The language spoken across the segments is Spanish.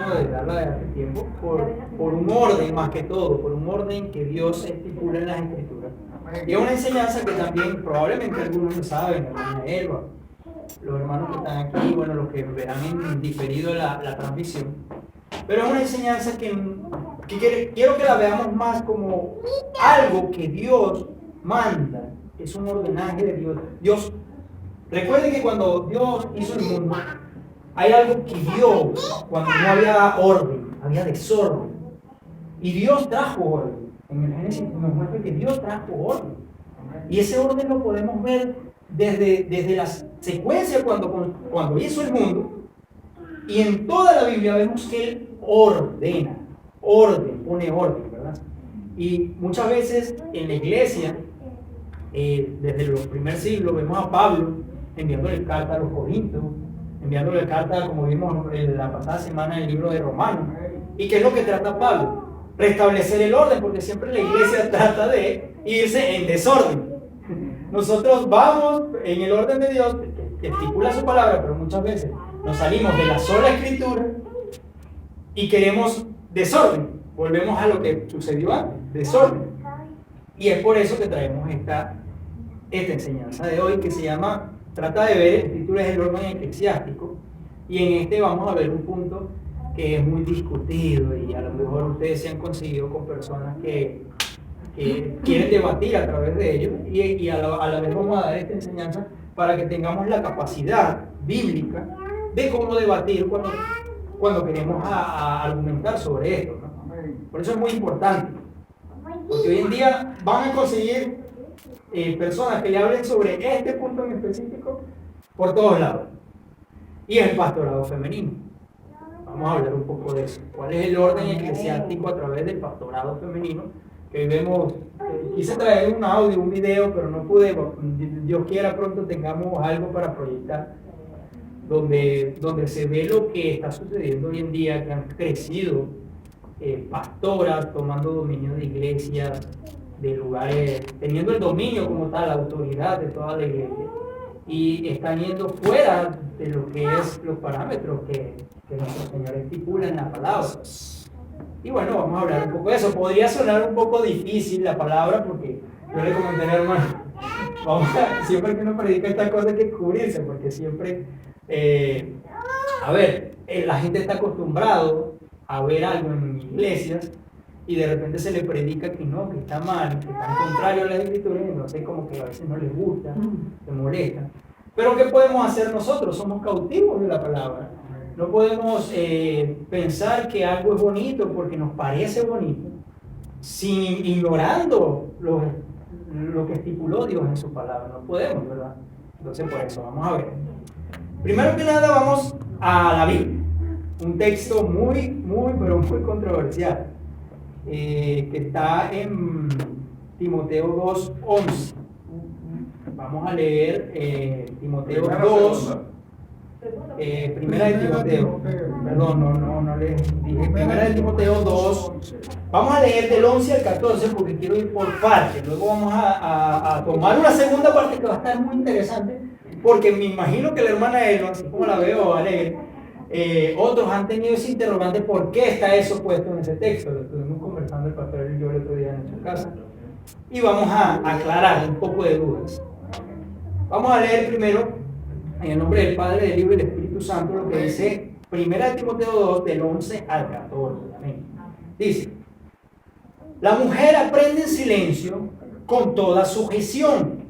tratando de darla de hace tiempo, por un orden más que todo, por un orden que Dios estipula en las Escrituras. Y es una enseñanza que también probablemente algunos lo saben, hermana Elba, los hermanos que están aquí, bueno, los que verán en diferido la transmisión. Pero es una enseñanza que quiero que la veamos más como algo que Dios manda, es un ordenaje de Dios. Recuerden que cuando Dios hizo el mundo, hay algo que Dios, cuando no había orden, había desorden. Y Dios trajo orden. En el Génesis nos muestra que Dios trajo orden. Y ese orden lo podemos ver desde la secuencia cuando hizo el mundo. Y en toda la Biblia vemos que Él ordena, pone orden, ¿verdad? Y muchas veces en la iglesia, desde los primeros siglos, vemos a Pablo enviándole carta a los Corintios, enviándole carta, como vimos en la pasada semana en el libro de Romanos. ¿Y qué es lo que trata Pablo? Restablecer el orden, porque siempre la iglesia trata de irse en desorden. Nosotros vamos en el orden de Dios, que estipula su palabra, pero muchas veces nos salimos de la sola escritura y queremos desorden. Volvemos a lo que sucedió antes, desorden. Y es por eso que traemos esta enseñanza de hoy que se llama, trata de ver, el título es el orden eclesiástico, y en este vamos a ver un punto que es muy discutido y a lo mejor ustedes se han conseguido con personas que quieren debatir a través de ello y a la vez vamos a dar esta enseñanza para que tengamos la capacidad bíblica de cómo debatir cuando queremos argumentar sobre esto, ¿no? Por eso es muy importante, porque hoy en día van a conseguir personas que le hablen sobre este punto en específico por todos lados, y el pastorado femenino. Vamos a hablar un poco de eso. ¿Cuál es el orden eclesiástico a través del pastorado femenino? Que vemos, quise traer un audio, un video, pero no pude. Dios quiera pronto tengamos algo para proyectar, donde se ve lo que está sucediendo hoy en día, que han crecido pastoras tomando dominio de iglesias, de lugares, teniendo el dominio como tal, la autoridad de toda la iglesia, y están yendo fuera de lo que es los parámetros que nuestro Señor estipula en la palabra. Y bueno, vamos a hablar un poco de eso. Podría sonar un poco difícil la palabra, porque yo le comenté a mi hermano, siempre que uno predica esta cosa hay que cubrirse, porque siempre, la gente está acostumbrado a ver algo en iglesias y de repente se le predica que no, que está mal, que está contrario a las escrituras, y no sé, como que a veces no les gusta, les molesta. Pero ¿qué podemos hacer nosotros? Somos cautivos de la palabra. No podemos pensar que algo es bonito porque nos parece bonito, ignorando lo que estipuló Dios en su palabra. No podemos, ¿verdad? Entonces, por eso, vamos a ver. Primero que nada, vamos a la Biblia. Un texto pero muy controversial, que está en Timoteo 2:11. Vamos a leer Timoteo 2. Primera de Timoteo, perdón, no les dije. Primera de Timoteo 2. Vamos a leer del 11 al 14 porque quiero ir por partes. Luego vamos a tomar una segunda parte que va a estar muy interesante, porque me imagino que la hermana Elba, así como la veo alegre, otros han tenido ese interrogante: ¿por qué está eso puesto en ese texto? Lo estuvimos conversando el pastor y yo el otro día en su casa, y vamos a aclarar un poco de dudas. Vamos a leer primero, en el nombre del Padre, del Hijo y del Espíritu Santo, lo que dice 1 Timoteo 2, del 11 al 14. Amén. Dice: la mujer aprende en silencio con toda sujeción,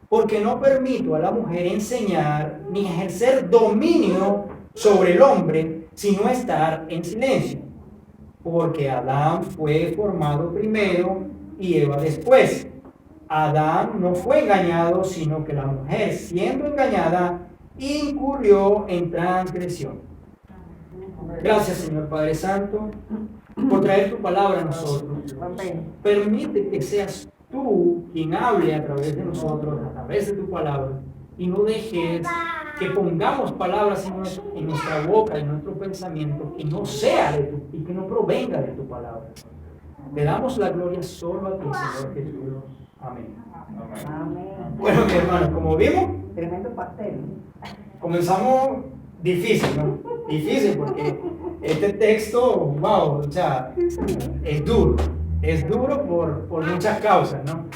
porque no permito a la mujer enseñar ni ejercer dominio sobre el hombre, sino estar en silencio. Porque Adán fue formado primero y Eva después. Adán no fue engañado, sino que la mujer, siendo engañada, incurrió en transgresión. Gracias, Señor Padre Santo, por traer tu palabra a nosotros. Permite que seas tú quien hable a través de nosotros, a través de tu palabra, y no dejes que pongamos palabras en nuestra boca, en nuestro pensamiento, que no sea de tu, y que no provenga de tu palabra. Le damos la gloria solo a ti, Señor Jesús. Amén. Amén. Bueno, mi hermano, como vimos, Tremendo pastel. comenzamos difícil, ¿no? Difícil porque Este texto, wow, o sea, es duro por muchas causas, ¿no?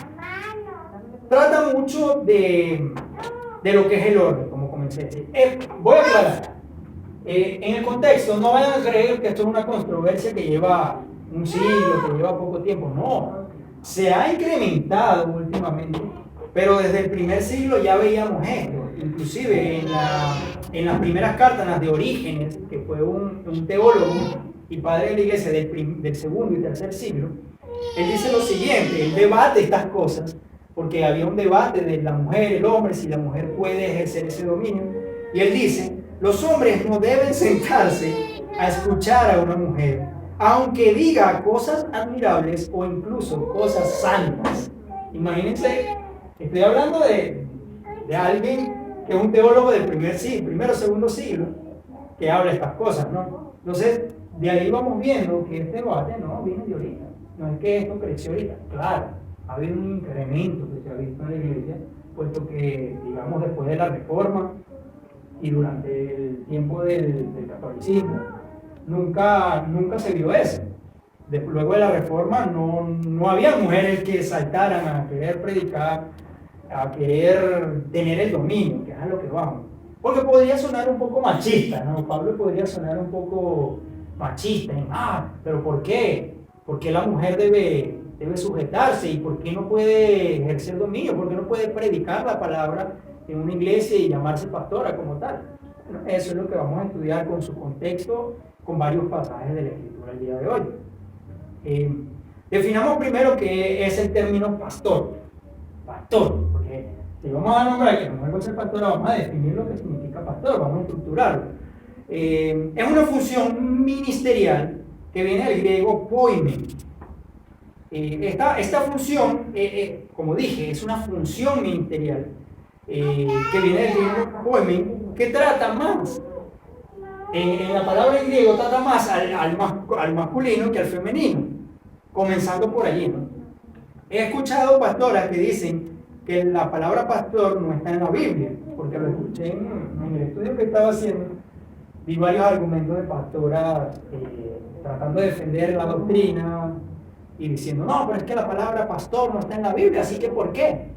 Trata mucho de lo que es el orden, como comencé. Voy a aclarar. En el contexto, no vayan a creer que esto es una controversia que lleva un siglo, que lleva poco tiempo. No, se ha incrementado últimamente, pero desde el primer siglo ya veíamos esto. Inclusive en las primeras cartas, las de Orígenes, que fue un teólogo y padre de la iglesia del segundo y tercer siglo, él dice lo siguiente, él debate estas cosas, porque había un debate de la mujer, el hombre, si la mujer puede ejercer ese dominio, y él dice, los hombres no deben sentarse a escuchar a una mujer, aunque diga cosas admirables o incluso cosas santas. Imagínense, estoy hablando de alguien que es un teólogo del primero o segundo siglo, que habla estas cosas, ¿no? Entonces, de ahí vamos viendo que este debate no viene de ahorita, no es que esto creció ahorita, claro, ha habido un incremento que se ha visto en la iglesia, puesto que, digamos, después de la Reforma y durante el tiempo del catolicismo, nunca se vio eso. Luego de la Reforma no había mujeres que saltaran a querer predicar, a querer tener el dominio, que es a lo que vamos. Porque podría sonar un poco machista, ¿no? Pablo podría sonar un poco machista. ¿Pero por qué? ¿Por qué la mujer debe sujetarse? ¿Y por qué no puede ejercer dominio? ¿Por qué no puede predicar la palabra en una iglesia y llamarse pastora como tal? Bueno, eso es lo que vamos a estudiar con su contexto, con varios pasajes de la Escritura el día de hoy. Definamos primero qué es el término pastor. Pastor, porque si vamos a nombrar que la mujer va a ser pastora, vamos a definir lo que significa pastor, vamos a estructurarlo. Es una función ministerial que viene del griego poimen. Esta función, como dije, es una función ministerial que viene del griego poimen, que trata más, en la palabra en griego trata más al masculino que al femenino, comenzando por allí, ¿no? He escuchado pastoras que dicen que la palabra pastor no está en la Biblia, porque lo escuché en el estudio que estaba haciendo, vi varios argumentos de pastoras tratando de defender la doctrina y diciendo, no, pero es que la palabra pastor no está en la Biblia, así que ¿por qué?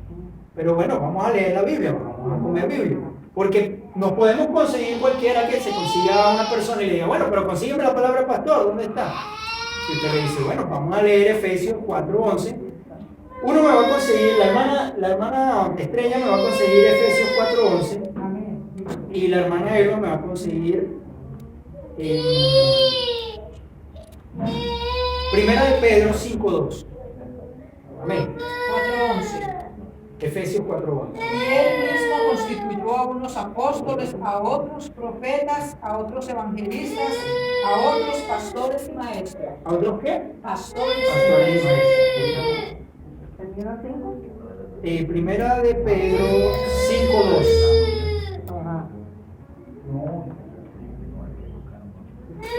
Pero bueno, vamos a leer la Biblia, vamos a comer Biblia, porque no podemos conseguir cualquiera que se consiga a una persona y le diga, bueno, pero consígueme la palabra pastor, ¿dónde está? Y usted le dice, bueno, vamos a leer Efesios 4:11. Uno me va a conseguir, la hermana Estrella me va a conseguir Efesios 4:11 y la hermana Eva me va a conseguir Primera de Pedro 5:2. Amén. 4:11. Efesios 4:11. Y él mismo constituyó a unos apóstoles, a otros profetas, a otros evangelistas, a otros pastores y maestros. ¿A otros qué? Pastores y maestros. Primera de Pedro 5:2.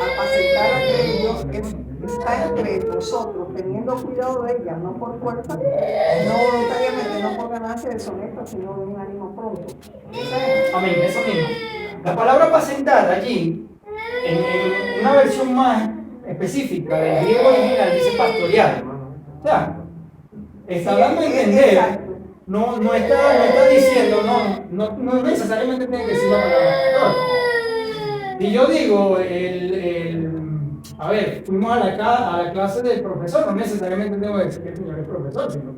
Apacentar a aquellos que está entre vosotros, teniendo cuidado de ellas, no por fuerza, no voluntariamente, no por ganancia deshonesta, sino de un ánimo pronto. Amén, eso mismo. La palabra apacentar allí, en una versión más específica del griego original, dice pastorear. O sea, está dando a entender, no está diciendo, no necesariamente tiene que decir la palabra pastor. Y yo digo, a ver, fuimos a la clase del profesor, no necesariamente tengo que decir que el señor es profesor, sino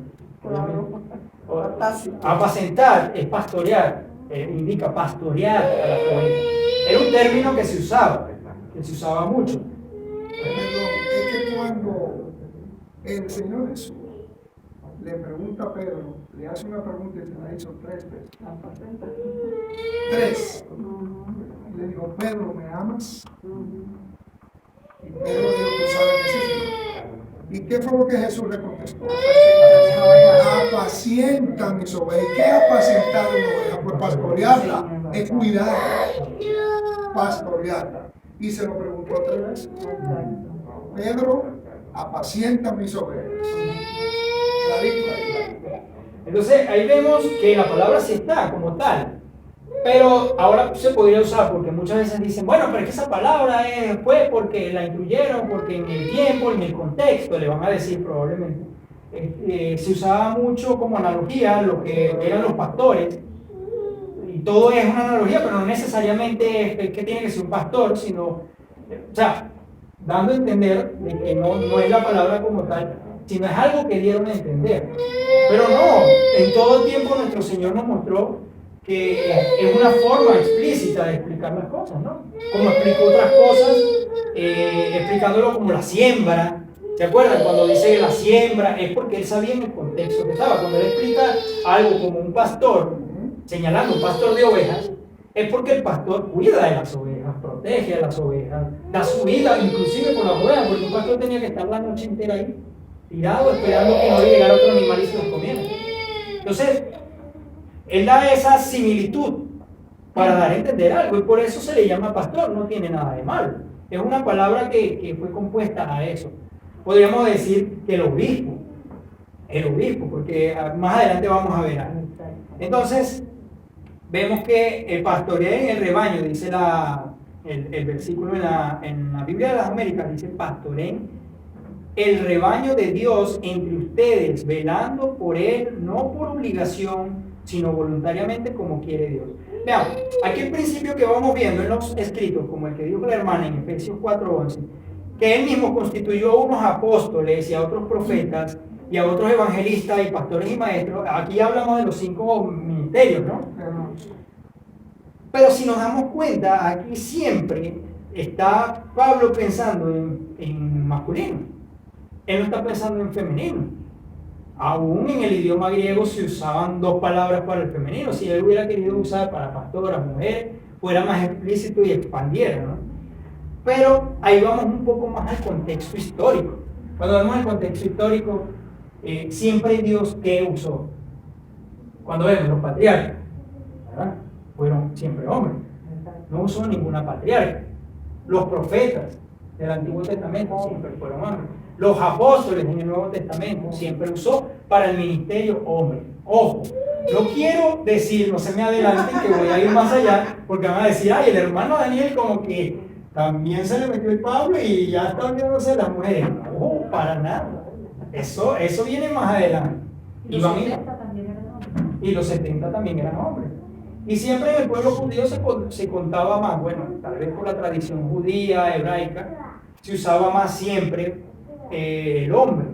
apacentar es pastorear, indica pastorear a la oveja. Era un término que se usaba mucho. Es que cuando el Señor Jesús le pregunta a Pedro, le hace una pregunta y se la hizo 3 veces. 3. Le dijo, Pedro, ¿me amas? Y Pedro dijo, tú sabes que sí, Señor. ¿Y qué fue lo que Jesús le contestó? Apacienta mis ovejas. ¿Qué es apacientar una oveja? Pues pastorearla, es cuidar, pastorearla. Y se lo preguntó 3 veces. Pedro, apacienta mis ovejas. Clarito ahí. Entonces ahí vemos que la palabra sí está como tal. Pero ahora se podría usar porque muchas veces dicen, bueno, pero es que esa palabra fue porque la incluyeron, porque en el tiempo, en el contexto, le van a decir probablemente. Se usaba mucho como analogía lo que eran los pastores. Y todo es una analogía, pero no necesariamente es que tiene que ser un pastor, sino, o sea, dando a entender de que no es la palabra como tal, sino es algo que dieron a entender. Pero no, en todo tiempo nuestro Señor nos mostró que es una forma explícita de explicar las cosas, ¿no? Como explicó otras cosas, explicándolo como la siembra. ¿Se acuerdan? Cuando dice la siembra, es porque él sabía en el contexto que estaba. Cuando él explica algo como un pastor, señalando un pastor de ovejas, es porque el pastor cuida de las ovejas, protege a las ovejas, da su vida inclusive con las ovejas, porque un pastor tenía que estar la noche entera ahí, tirado, esperando que no le llegara otro animal y se los comiera. Entonces, él da esa similitud para dar a entender algo, y por eso se le llama pastor, no tiene nada de malo. Es una palabra que fue compuesta a eso. Podríamos decir que el obispo, porque más adelante vamos a ver algo. Entonces, vemos que el pastorear en el rebaño, dice el versículo en la Biblia de las Américas, dice pastoreen el rebaño de Dios entre ustedes, velando por él, no por obligación, sino voluntariamente como quiere Dios. Vean, aquí el principio que vamos viendo en los escritos, como el que dijo la hermana en Efesios 4:11, que él mismo constituyó a unos apóstoles y a otros profetas y a otros evangelistas y pastores y maestros. Aquí hablamos de los 5 ministerios, ¿no? Pero si nos damos cuenta, aquí siempre está Pablo pensando en masculino. Él no está pensando en femenino. Aún en el idioma griego se usaban 2 palabras para el femenino. Si él hubiera querido usar para pastora, mujer, fuera más explícito y expandiera, ¿no? Pero ahí vamos un poco más al contexto histórico. Cuando vemos el contexto histórico, siempre Dios, ¿qué usó? Cuando vemos los patriarcas, ¿verdad? Fueron siempre hombres. No usó ninguna patriarca. Los profetas del Antiguo Testamento siempre fueron hombres. Los apóstoles en el Nuevo Testamento siempre usó para el ministerio hombre. Ojo, no quiero decir, no se me adelanten que voy a ir más allá, porque van a decir, ay, el hermano Daniel como que también se le metió el Pablo y ya está olvidándose de las mujeres. No, para nada. Eso viene más adelante. Y los 70 también eran hombres. Y siempre en el pueblo judío se contaba más, bueno, tal vez por la tradición judía, hebraica, se usaba más siempre el hombre.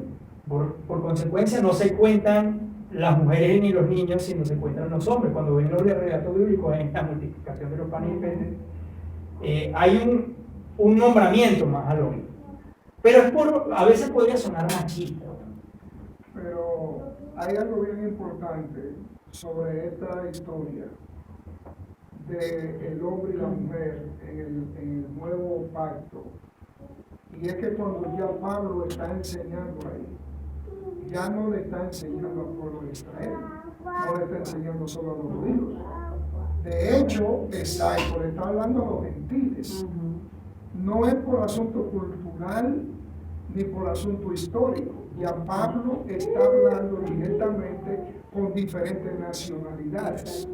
Por consecuencia no se cuentan las mujeres ni los niños, sino se cuentan los hombres. Cuando ven los relatos bíblicos en la multiplicación de los panes y peces, hay un nombramiento más al hombre. Pero a veces podría sonar machista. Pero hay algo bien importante sobre esta historia del hombre y la mujer en el nuevo pacto. Y es que cuando ya Pablo está enseñando ahí, ya no le está enseñando al pueblo de Israel, no le está enseñando solo a los judíos. De hecho, exacto, le está hablando a los gentiles. No es por asunto cultural ni por asunto histórico. Ya Pablo está hablando directamente con diferentes nacionalidades.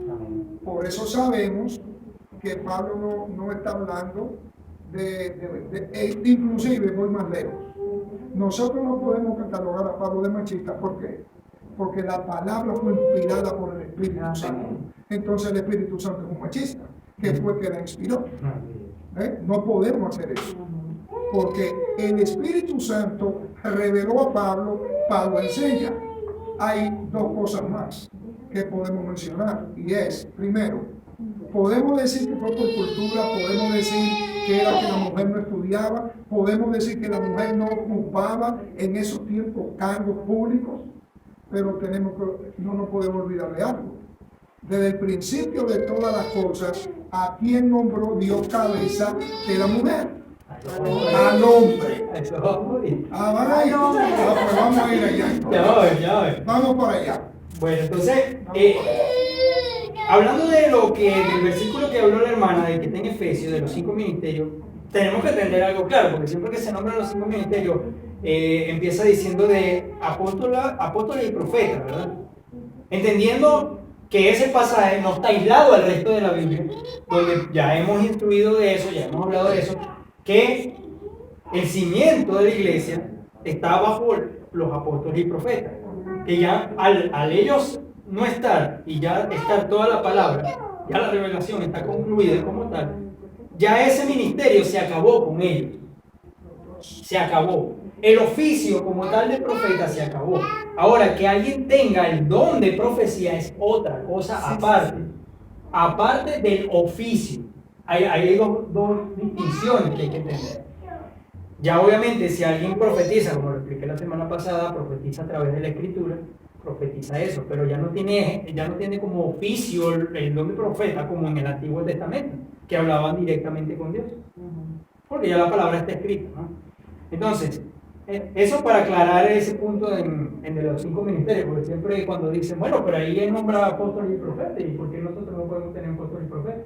Por eso sabemos que Pablo no está hablando inclusive voy más lejos. Nosotros no podemos catalogar a Pablo de machista. ¿Por qué? Porque la palabra fue inspirada por el Espíritu Santo. Entonces el Espíritu Santo es un machista, que fue que la inspiró. No podemos hacer eso. Porque el Espíritu Santo reveló a Pablo, Pablo enseña. Hay 2 cosas más que podemos mencionar, y es, primero, podemos decir que fue por cultura, podemos decir que era que la mujer no estudiaba, podemos decir que la mujer no ocupaba en esos tiempos cargos públicos, pero no nos podemos olvidar de algo. Desde el principio de todas las cosas, ¿a quién nombró Dios cabeza de la mujer? Al hombre. Pues vamos a ir allá. Ya. Vamos por allá. Bueno, entonces, hablando del versículo que habló la hermana, de que está en Efesios, de los 5 ministerios, tenemos que entender algo claro, porque siempre que se nombran los 5 ministerios, empieza diciendo de apóstoles y profetas, ¿verdad? Entendiendo que ese pasaje no está aislado al resto de la Biblia, donde ya hemos instruido de eso, ya hemos hablado de eso, que el cimiento de la iglesia está bajo los apóstoles y profetas, que ya al ellos no estar y ya estar toda la palabra, ya la revelación está concluida como tal, ya ese ministerio se acabó con ellos, se acabó. El oficio como tal de profeta se acabó. Ahora, que alguien tenga el don de profecía es otra cosa aparte del oficio. Hay dos distinciones que hay que entender. Ya obviamente si alguien profetiza, como lo expliqué la semana pasada, profetiza a través de la escritura, profetiza eso, pero ya no tiene como oficio el don de profeta como en el Antiguo Testamento, que hablaban directamente con Dios, porque ya la palabra está escrita, ¿no? Entonces, eso para aclarar ese punto en de los 5 ministerios, porque siempre cuando dicen, bueno, pero ahí él nombra apóstoles y profetas, ¿y por qué nosotros no podemos tener apóstoles y profetas?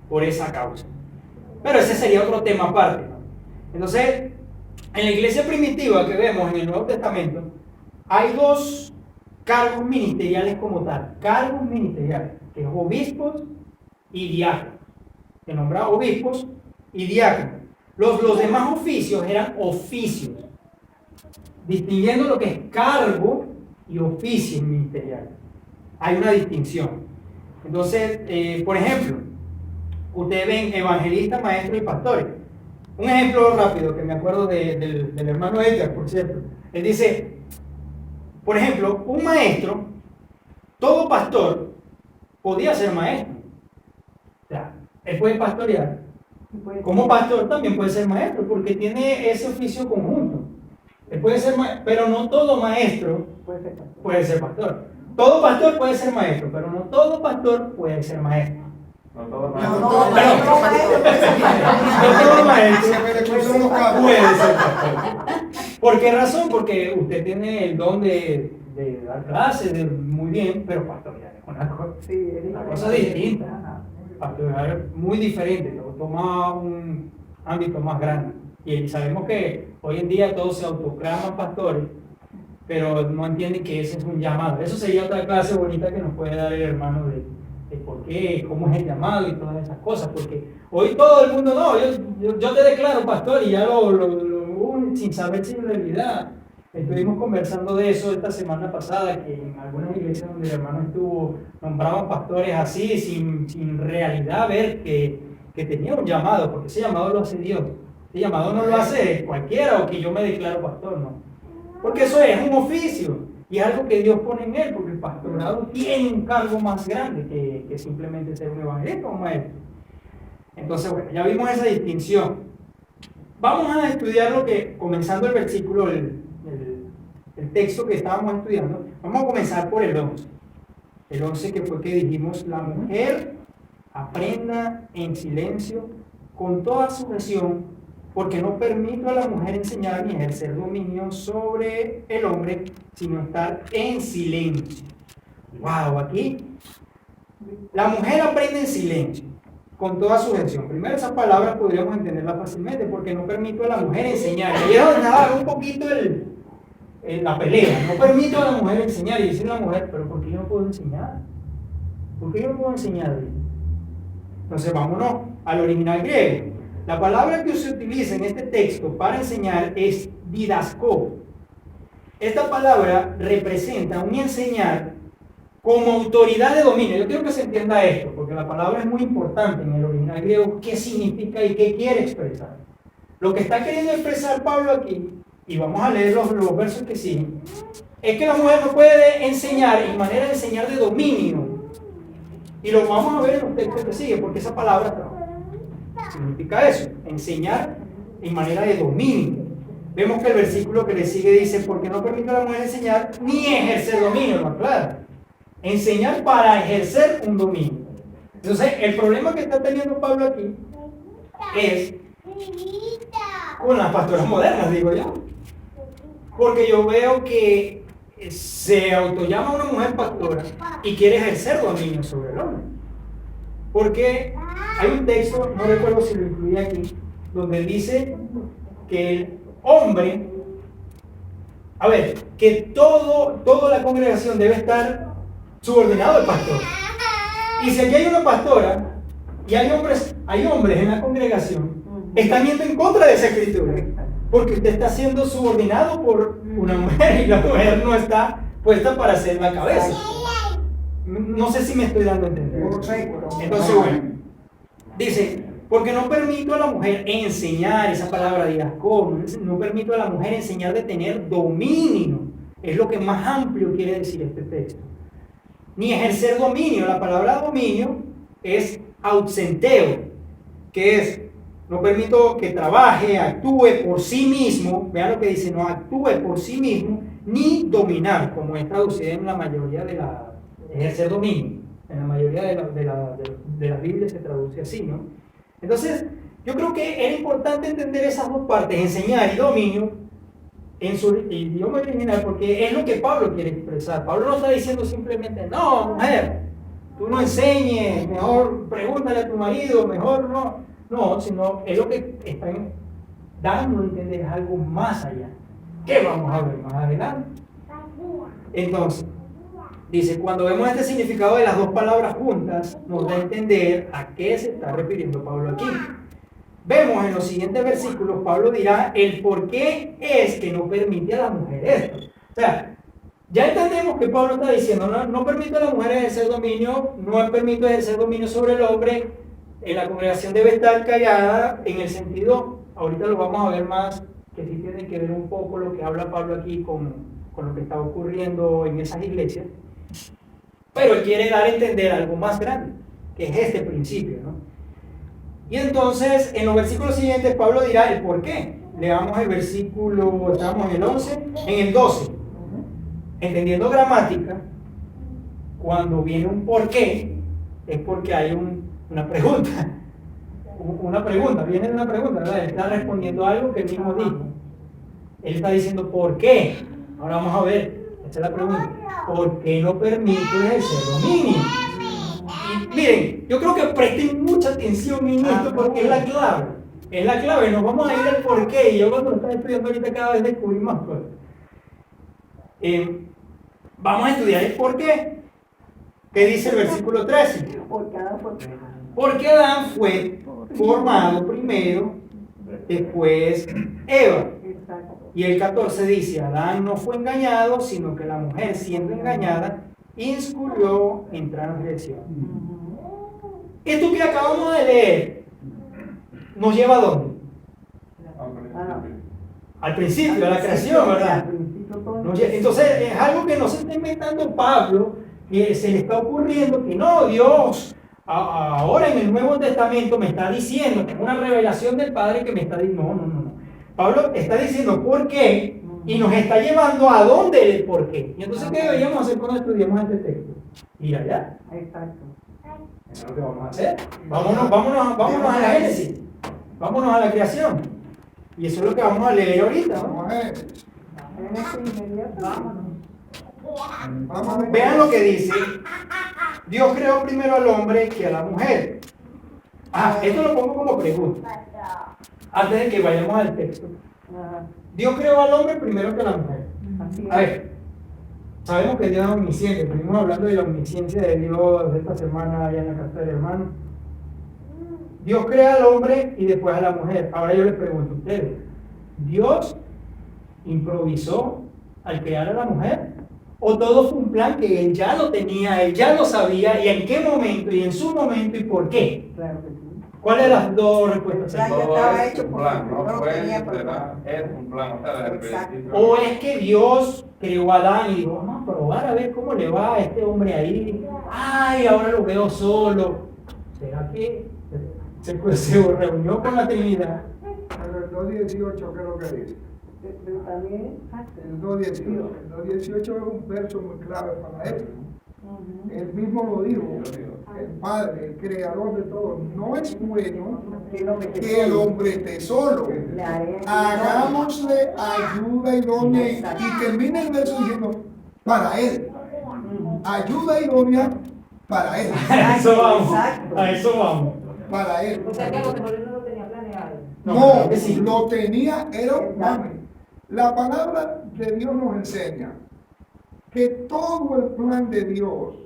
Por esa causa. Pero ese sería otro tema aparte, ¿no? Entonces, en la iglesia primitiva que vemos en el Nuevo Testamento, hay 2 cargos ministeriales como tal, cargos ministeriales, que es obispos y diáconos. Se nombra obispos y diáconos. Los demás oficios eran oficios, distinguiendo lo que es cargo y oficio ministerial. Hay una distinción. Entonces, por ejemplo, ustedes ven evangelistas, maestros y pastores. Un ejemplo rápido que me acuerdo del hermano Edgar, por cierto. Él dice, por ejemplo, un maestro, todo pastor podía ser maestro. O sea, él puede pastorear. Como pastor también puede ser maestro, porque tiene ese oficio conjunto. Él puede ser maestro, pero no todo maestro puede ser pastor. Todo pastor puede ser maestro, pero no todo pastor puede ser maestro. No todo No, maestro. No todo maestro puede ser pastor. ¿Por qué razón? Porque usted tiene el don de dar clases muy bien, pero pastorear es una cosa distinta. Pastorear es muy diferente, toma un ámbito más grande. Y sabemos que hoy en día todos se autoclaman pastores, pero no entienden que ese es un llamado. Eso sería otra clase bonita que nos puede dar el hermano de por qué, cómo es el llamado y todas esas cosas. Porque hoy todo el mundo, no, yo te declaro pastor y ya sin saber si en realidad. Estuvimos conversando de eso esta semana pasada, que en algunas iglesias donde el hermano estuvo, nombraban pastores así, sin realidad ver que tenía un llamado, porque ese llamado lo hace Dios. Ese llamado no lo hace cualquiera o que yo me declaro pastor, no. Porque eso es un oficio y es algo que Dios pone en él, porque el pastorado tiene un cargo más grande que simplemente ser un evangelista o un maestro. Entonces, bueno, ya vimos esa distinción. Vamos a estudiar lo que, comenzando el versículo, el texto que estábamos estudiando. Vamos a comenzar por el 11. El 11 que fue que dijimos, la mujer aprenda en silencio con toda sujeción, porque no permito a la mujer enseñar ni ejercer dominio sobre el hombre, sino estar en silencio. Wow, aquí la mujer aprende en silencio, con toda sujeción. Primero, esa palabra podríamos entenderla fácilmente, porque no permito a la mujer enseñar. Y es donde estaba un poquito la pelea. No permito a la mujer enseñar, y dice la mujer, pero ¿por qué yo no puedo enseñar? ¿Por qué yo no puedo enseñar? Entonces vámonos al original griego. La palabra que se utiliza en este texto para enseñar es didaskó. Esta palabra representa un enseñar como autoridad de dominio. Yo quiero que se entienda esto, porque la palabra es muy importante en el original griego. ¿Qué significa y qué quiere expresar? Lo que está queriendo expresar Pablo aquí, y vamos a leer los versos que siguen, es que la mujer no puede enseñar en manera de enseñar de dominio. Y lo vamos a ver en los textos que siguen, porque esa palabra significa eso, enseñar en manera de dominio. Vemos que el versículo que le sigue dice, porque no permite a la mujer enseñar ni ejercer dominio, no aclara. Enseñar para ejercer un dominio. Entonces, el problema que está teniendo Pablo aquí es con las pastoras modernas, digo yo. Porque yo veo que se autollama una mujer pastora y quiere ejercer dominio sobre el hombre. Porque hay un texto, no recuerdo si lo incluí aquí, donde dice que el hombre, que toda la congregación debe estar subordinado al pastor. Y si aquí hay una pastora y hay hombres en la congregación, están yendo en contra de esa escritura. Porque usted está siendo subordinado por una mujer y la mujer no está puesta para ser la cabeza. No sé si me estoy dando a entender. Entonces, bueno, dice, porque no permito a la mujer enseñar, esa palabra diácono, no permito a la mujer enseñar de tener dominio. Es lo que más amplio quiere decir este texto. Ni ejercer dominio. La palabra dominio es auxenteo, que es, no permito que trabaje, actúe por sí mismo. Vean lo que dice, no actúe por sí mismo, ni dominar, como es traducida en la mayoría de la... Ejercer dominio. En la mayoría de las Biblias se traduce así, ¿no? Entonces, yo creo que era importante entender esas dos partes, enseñar y dominio, en su idioma original, porque es lo que Pablo quiere expresar. Pablo no está diciendo simplemente, no, mujer, tú no enseñes, mejor pregúntale a tu marido, mejor no. No, sino es lo que están dando a entender, es algo más allá. ¿Qué vamos a ver más adelante? Entonces, dice, cuando vemos este significado de las dos palabras juntas, nos da a entender a qué se está refiriendo Pablo aquí. Vemos en los siguientes versículos, Pablo dirá el por qué es que no permite a la mujer esto. O sea, ya entendemos que Pablo está diciendo, no permite a la mujer ejercer dominio, no permite ejercer dominio sobre el hombre, la congregación debe estar callada en el sentido, ahorita lo vamos a ver más, que sí tiene que ver un poco lo que habla Pablo aquí con lo que está ocurriendo en esas iglesias, pero él quiere dar a entender algo más grande, que es este principio, ¿no? Y entonces, en los versículos siguientes, Pablo dirá el por qué. Leamos el versículo, estamos en el 11, en el 12. Entendiendo gramática, cuando viene un por qué, es porque hay una pregunta. Viene una pregunta, ¿verdad? Él está respondiendo algo que él mismo dijo. Él está diciendo ¿por qué? Ahora vamos a ver, esta es la pregunta. ¿Por qué no permite ejercer dominio? Y miren, yo creo que presten mucha atención en esto porque es la clave. Es la clave, nos vamos a ir al por qué. Y yo cuando lo estaba estudiando ahorita cada vez descubrí más cosas. Vamos a estudiar el por qué. ¿Qué dice el versículo 13? Porque Adán fue formado primero, después Eva. Y el 14 dice, Adán no fue engañado, sino que la mujer siendo engañada, incurrió en transgresión. Esto que acabamos de leer, ¿nos lleva a dónde? Al principio, a la creación, ¿verdad? Entonces es algo que no se está inventando Pablo, que se le está ocurriendo que no, Dios ahora en el Nuevo Testamento me está diciendo, tengo una revelación del Padre que me está diciendo, no. Pablo está diciendo por qué y nos está llevando a dónde el por qué. Y entonces, ¿qué deberíamos hacer cuando estudiemos este texto? Ir allá. Exacto. Eso es lo que vamos a hacer. Vámonos a la Génesis. Vámonos a la creación. Y eso es lo que vamos a leer ahorita, ¿no? Vean lo que dice. Dios creó primero al hombre que a la mujer. Esto lo pongo como pregunta. Antes de que vayamos al texto. Dios creó al hombre primero que a la mujer. A ver, sabemos que Dios es omnisciente. Venimos hablando de la omnisciencia de Dios esta semana allá en la casa del hermano. Dios crea al hombre y después a la mujer. Ahora yo les pregunto a ustedes, ¿Dios improvisó al crear a la mujer? ¿O todo fue un plan que él ya lo tenía, él ya lo sabía, y en qué momento, y en su momento, y por qué? Claro que sí. ¿Cuáles de las dos respuestas? Ya estaba hecho por plan, no lo fue, tenía es un plan, ¿O es que Dios creó a Adán y dijo, vamos a probar a ver cómo le va a este hombre ahí? Ay, ahora lo veo solo. ¿Será que se reunió con la Trinidad? Pero el 2.18, ¿qué es lo que dice? El 2.18 es un verso muy clave para él. Él mismo lo dijo, el Padre, el creador de todo. No es bueno que el hombre esté solo. Hagámosle ayuda idónea. Y termina el verso diciendo, para él. Ayuda idónea para él. A eso vamos. Para él. O sea que a lo mejor él no lo tenía planeado. No, lo tenía, era un plan. La palabra de Dios nos enseña que todo el plan de Dios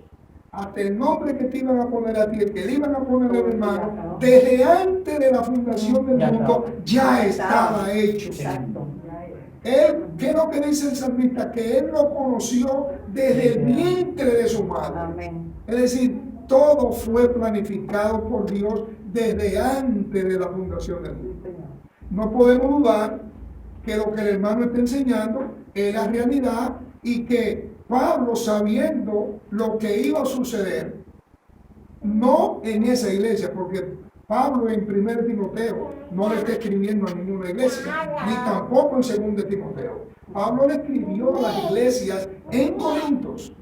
hasta el nombre que te iban a poner a ti, el que le iban a poner al hermano, desde antes de la fundación del mundo, ya estaba hecho. Exacto. Él, ¿qué es lo que dice el salmista? Que él lo conoció desde el vientre de su madre. Amén. Es decir, todo fue planificado por Dios desde antes de la fundación del mundo. No podemos dudar que lo que el hermano está enseñando es la realidad y que Pablo, sabiendo lo que iba a suceder, no en esa iglesia, porque Pablo en 1 Timoteo no le está escribiendo a ninguna iglesia, ni tampoco en 2 Timoteo. Pablo le escribió a las iglesias en Corintios,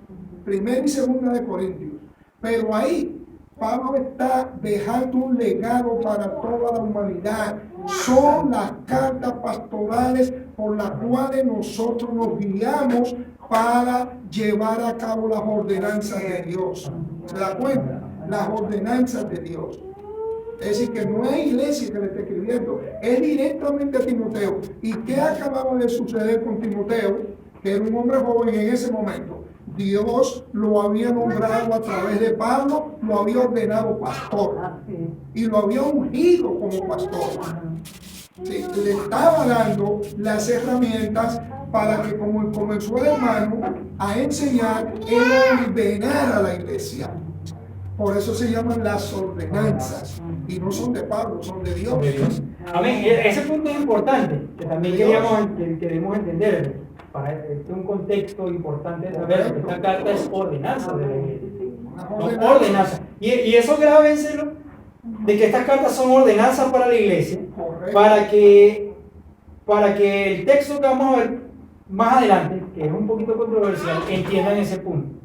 1 y 2 de Corintios. Pero ahí Pablo está dejando un legado para toda la humanidad. Son las cartas pastorales por las cuales nosotros nos guiamos para llevar a cabo las ordenanzas de Dios. ¿Se da cuenta? Las ordenanzas de Dios. Es decir, que no es iglesia que le está escribiendo, es directamente a Timoteo. ¿Y qué acababa de suceder con Timoteo? Que era un hombre joven en ese momento. Dios lo había nombrado a través de Pablo, lo había ordenado pastor y lo había ungido como pastor. Sí, le estaba dando las herramientas para que, como comenzó el hermano a enseñar, él ordenara a la iglesia. Por eso se llaman las ordenanzas y no son de Pablo, son de Dios. Amén. Ese punto es importante, que también queremos entender. Para un contexto importante de saber que esta carta es ordenanza de la iglesia. No, ordenanza. Y eso grábenselo, de que estas cartas son ordenanzas para la iglesia, para que el texto que vamos a ver más adelante, que es un poquito controversial, entiendan ese punto,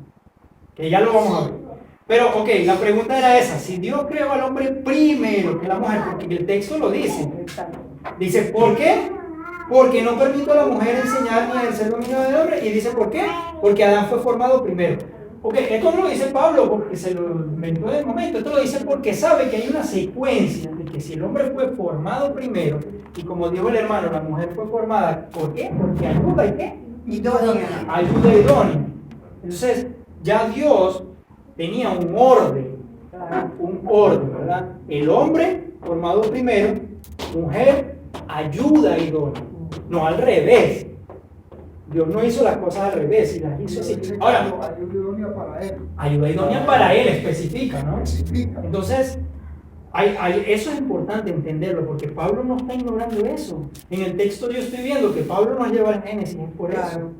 que ya lo vamos a ver. Pero, ok, la pregunta era esa: si Dios creó al hombre primero que la mujer, porque el texto lo dice. Dice, ¿por qué? Porque no permito a la mujer enseñar ni ejercer dominio del hombre. Y dice, ¿por qué? Porque Adán fue formado primero. Ok, esto no lo dice Pablo porque se lo inventó en el momento. Esto lo dice porque sabe que hay una secuencia de que si el hombre fue formado primero, y como dijo el hermano, la mujer fue formada, ¿por qué? Porque ayuda y ¿qué? Idónea. Ayuda idónea. Entonces, ya Dios tenía un orden, ¿verdad? El hombre formado primero, mujer, ayuda idónea. No al revés. Dios no hizo las cosas al revés, y las hizo así. Ahora, ayuda idónea para él. Ayuda idónea para él, especifica, ¿no? Especifica. Entonces, eso es importante entenderlo, porque Pablo no está ignorando eso. En el texto yo estoy viendo que Pablo nos lleva al Génesis, es por eso.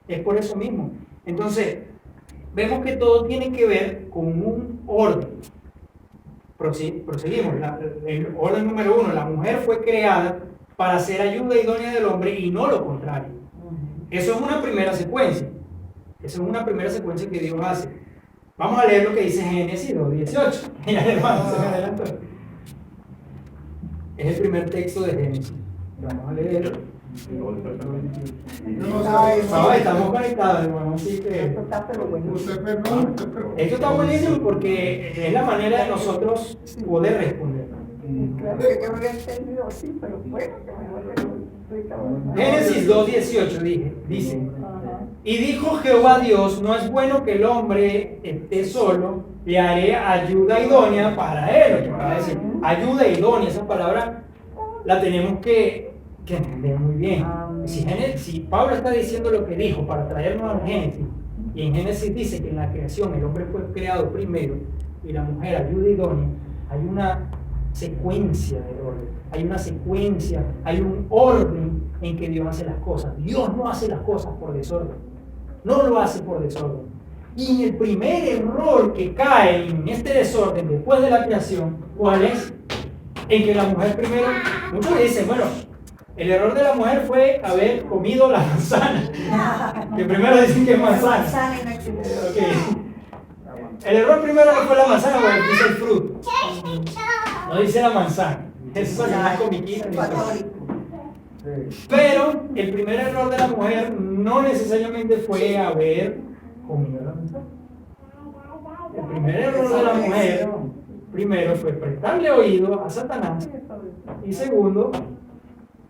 Es por eso mismo. Entonces, vemos que todo tiene que ver con un orden. Proseguimos. El orden número 1, la mujer fue creada para ser ayuda idónea del hombre y no lo contrario. Eso es una primera secuencia. Eso es una primera secuencia que Dios hace. Vamos a leer lo que dice Génesis 2:18. Mira, hermano, se me adelantó. Es el primer texto de Génesis. Vamos a leerlo. Estamos conectados, hermano, así que Esto está pero bueno. esto está buenísimo porque es la manera de nosotros poder responder. Claro que yo había entendido así, pero bueno, que mejor que lo explicaba. Génesis 2:18 dice: y dijo Jehová Dios, no es bueno que el hombre esté solo, le haré ayuda idónea para él. Lo que acaba de decir, ayuda idónea, esa palabra la tenemos que entender muy bien. Si Pablo está diciendo lo que dijo para traernos al Génesis, y en Génesis dice que en la creación el hombre fue creado primero y la mujer ayuda idónea, hay una secuencia de orden, hay un orden en que Dios hace las cosas. Dios no hace las cosas por desorden, no lo hace por desorden. Y en el primer error que cae en este desorden después de la creación, ¿cuál es? En que la mujer primero, muchos dicen, bueno, el error de la mujer fue haber comido la manzana. Que primero dicen que es manzana. Okay. El error primero no fue la manzana, porque dice el fruto. No dice la manzana. Eso es una comiquita. Pero el primer error de la mujer no necesariamente fue haber comido la manzana. El primer error de la mujer, primero, fue prestarle oído a Satanás. Y segundo,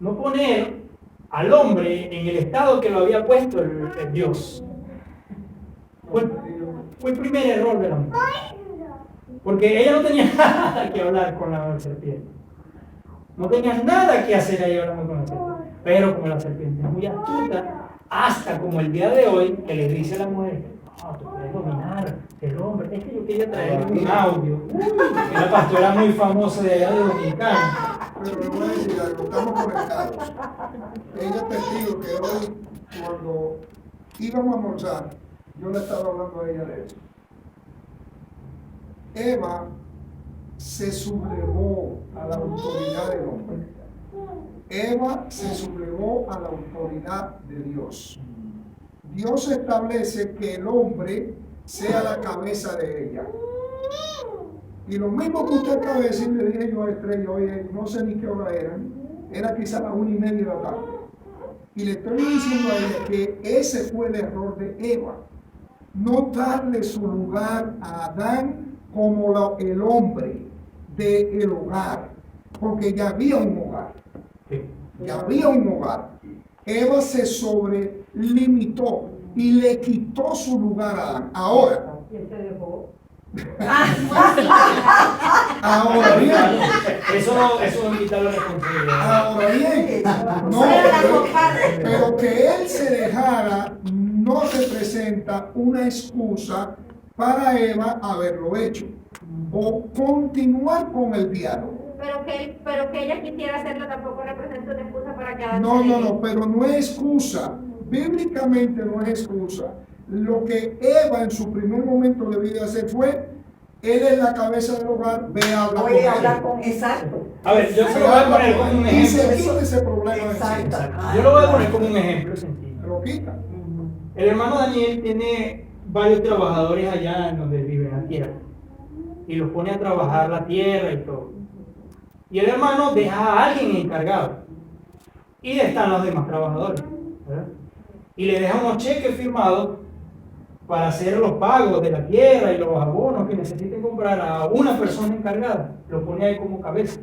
no poner al hombre en el estado que lo había puesto el Dios. fue el primer error de la mujer. Porque ella no tenía nada que hablar con la serpiente. No tenía nada que hacer ahí hablando con la serpiente. Pero como la serpiente es muy astuta, hasta como el día de hoy, que le dice a la mujer, no, tú puedes dominar el hombre. Es que yo quería traer un audio. Una pastora muy famosa de allá de Dominicana. Pero le voy a decir algo, estamos conectados. Ella es testigo que hoy, cuando íbamos a almorzar, yo le estaba hablando a ella de eso. Eva se sublevó a la autoridad del hombre. Eva se sublevó a la autoridad de Dios. Dios establece que el hombre sea la cabeza de ella. Y lo mismo que usted acaba de decir, le dije yo a Estrella hoy, no sé ni qué hora era quizá las 1:30 de la tarde. Y le estoy diciendo a ella que ese fue el error de Eva. No darle su lugar a Adán como el hombre del hogar, porque ya había un hogar. Ya había un hogar. Eva se sobrelimitó y le quitó su lugar a Adán. Ahora, ¿Quién te dejó? ahora bien, Eso no quita la responsabilidad. ahora bien, no, pero que él se dejara no representa una excusa para Eva haberlo hecho o continuar con el diálogo. Pero que ella quisiera hacerlo tampoco representa una excusa para que No, pero no es excusa. Bíblicamente no es excusa. Lo que Eva en su primer momento debió hacer fue, él es la cabeza del hogar, ve a hablar con Voy él. a hablar con exacto. A ver, yo se lo voy a poner como un Y se ejemplo. quita ese problema Exacto. encima. Yo lo voy a poner como un ejemplo sencillo. Se lo quita. El hermano Daniel tiene varios trabajadores allá en donde vive, en la tierra. Y los pone a trabajar la tierra y todo. Y el hermano deja a alguien encargado. Y están los demás trabajadores, ¿verdad? Y le deja unos cheques firmados para hacer los pagos de la tierra y los abonos que necesiten comprar a una persona encargada. Lo pone ahí como cabeza.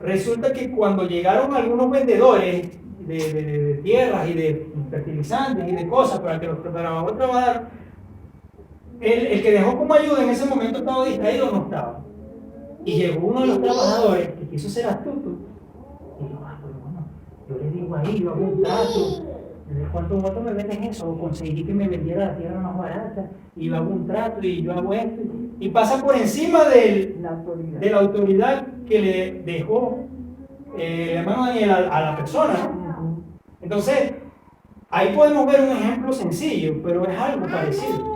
Resulta que cuando llegaron algunos vendedores de tierras y de fertilizantes y de cosas para que los trabajadores trabajaran, el que dejó como ayuda en ese momento estaba distraído, no estaba. Y llegó uno de los trabajadores que quiso ser astuto. Y dijo, pues bueno, yo le digo ahí, yo hago un trato. ¿Cuánto me vendes eso? O conseguí que me vendiera la tierra más barata. Y yo hago un trato y yo hago esto. Y pasa por encima de la autoridad que le dejó el hermano Daniel a la persona, ¿no? Entonces, ahí podemos ver un ejemplo sencillo, pero es algo parecido.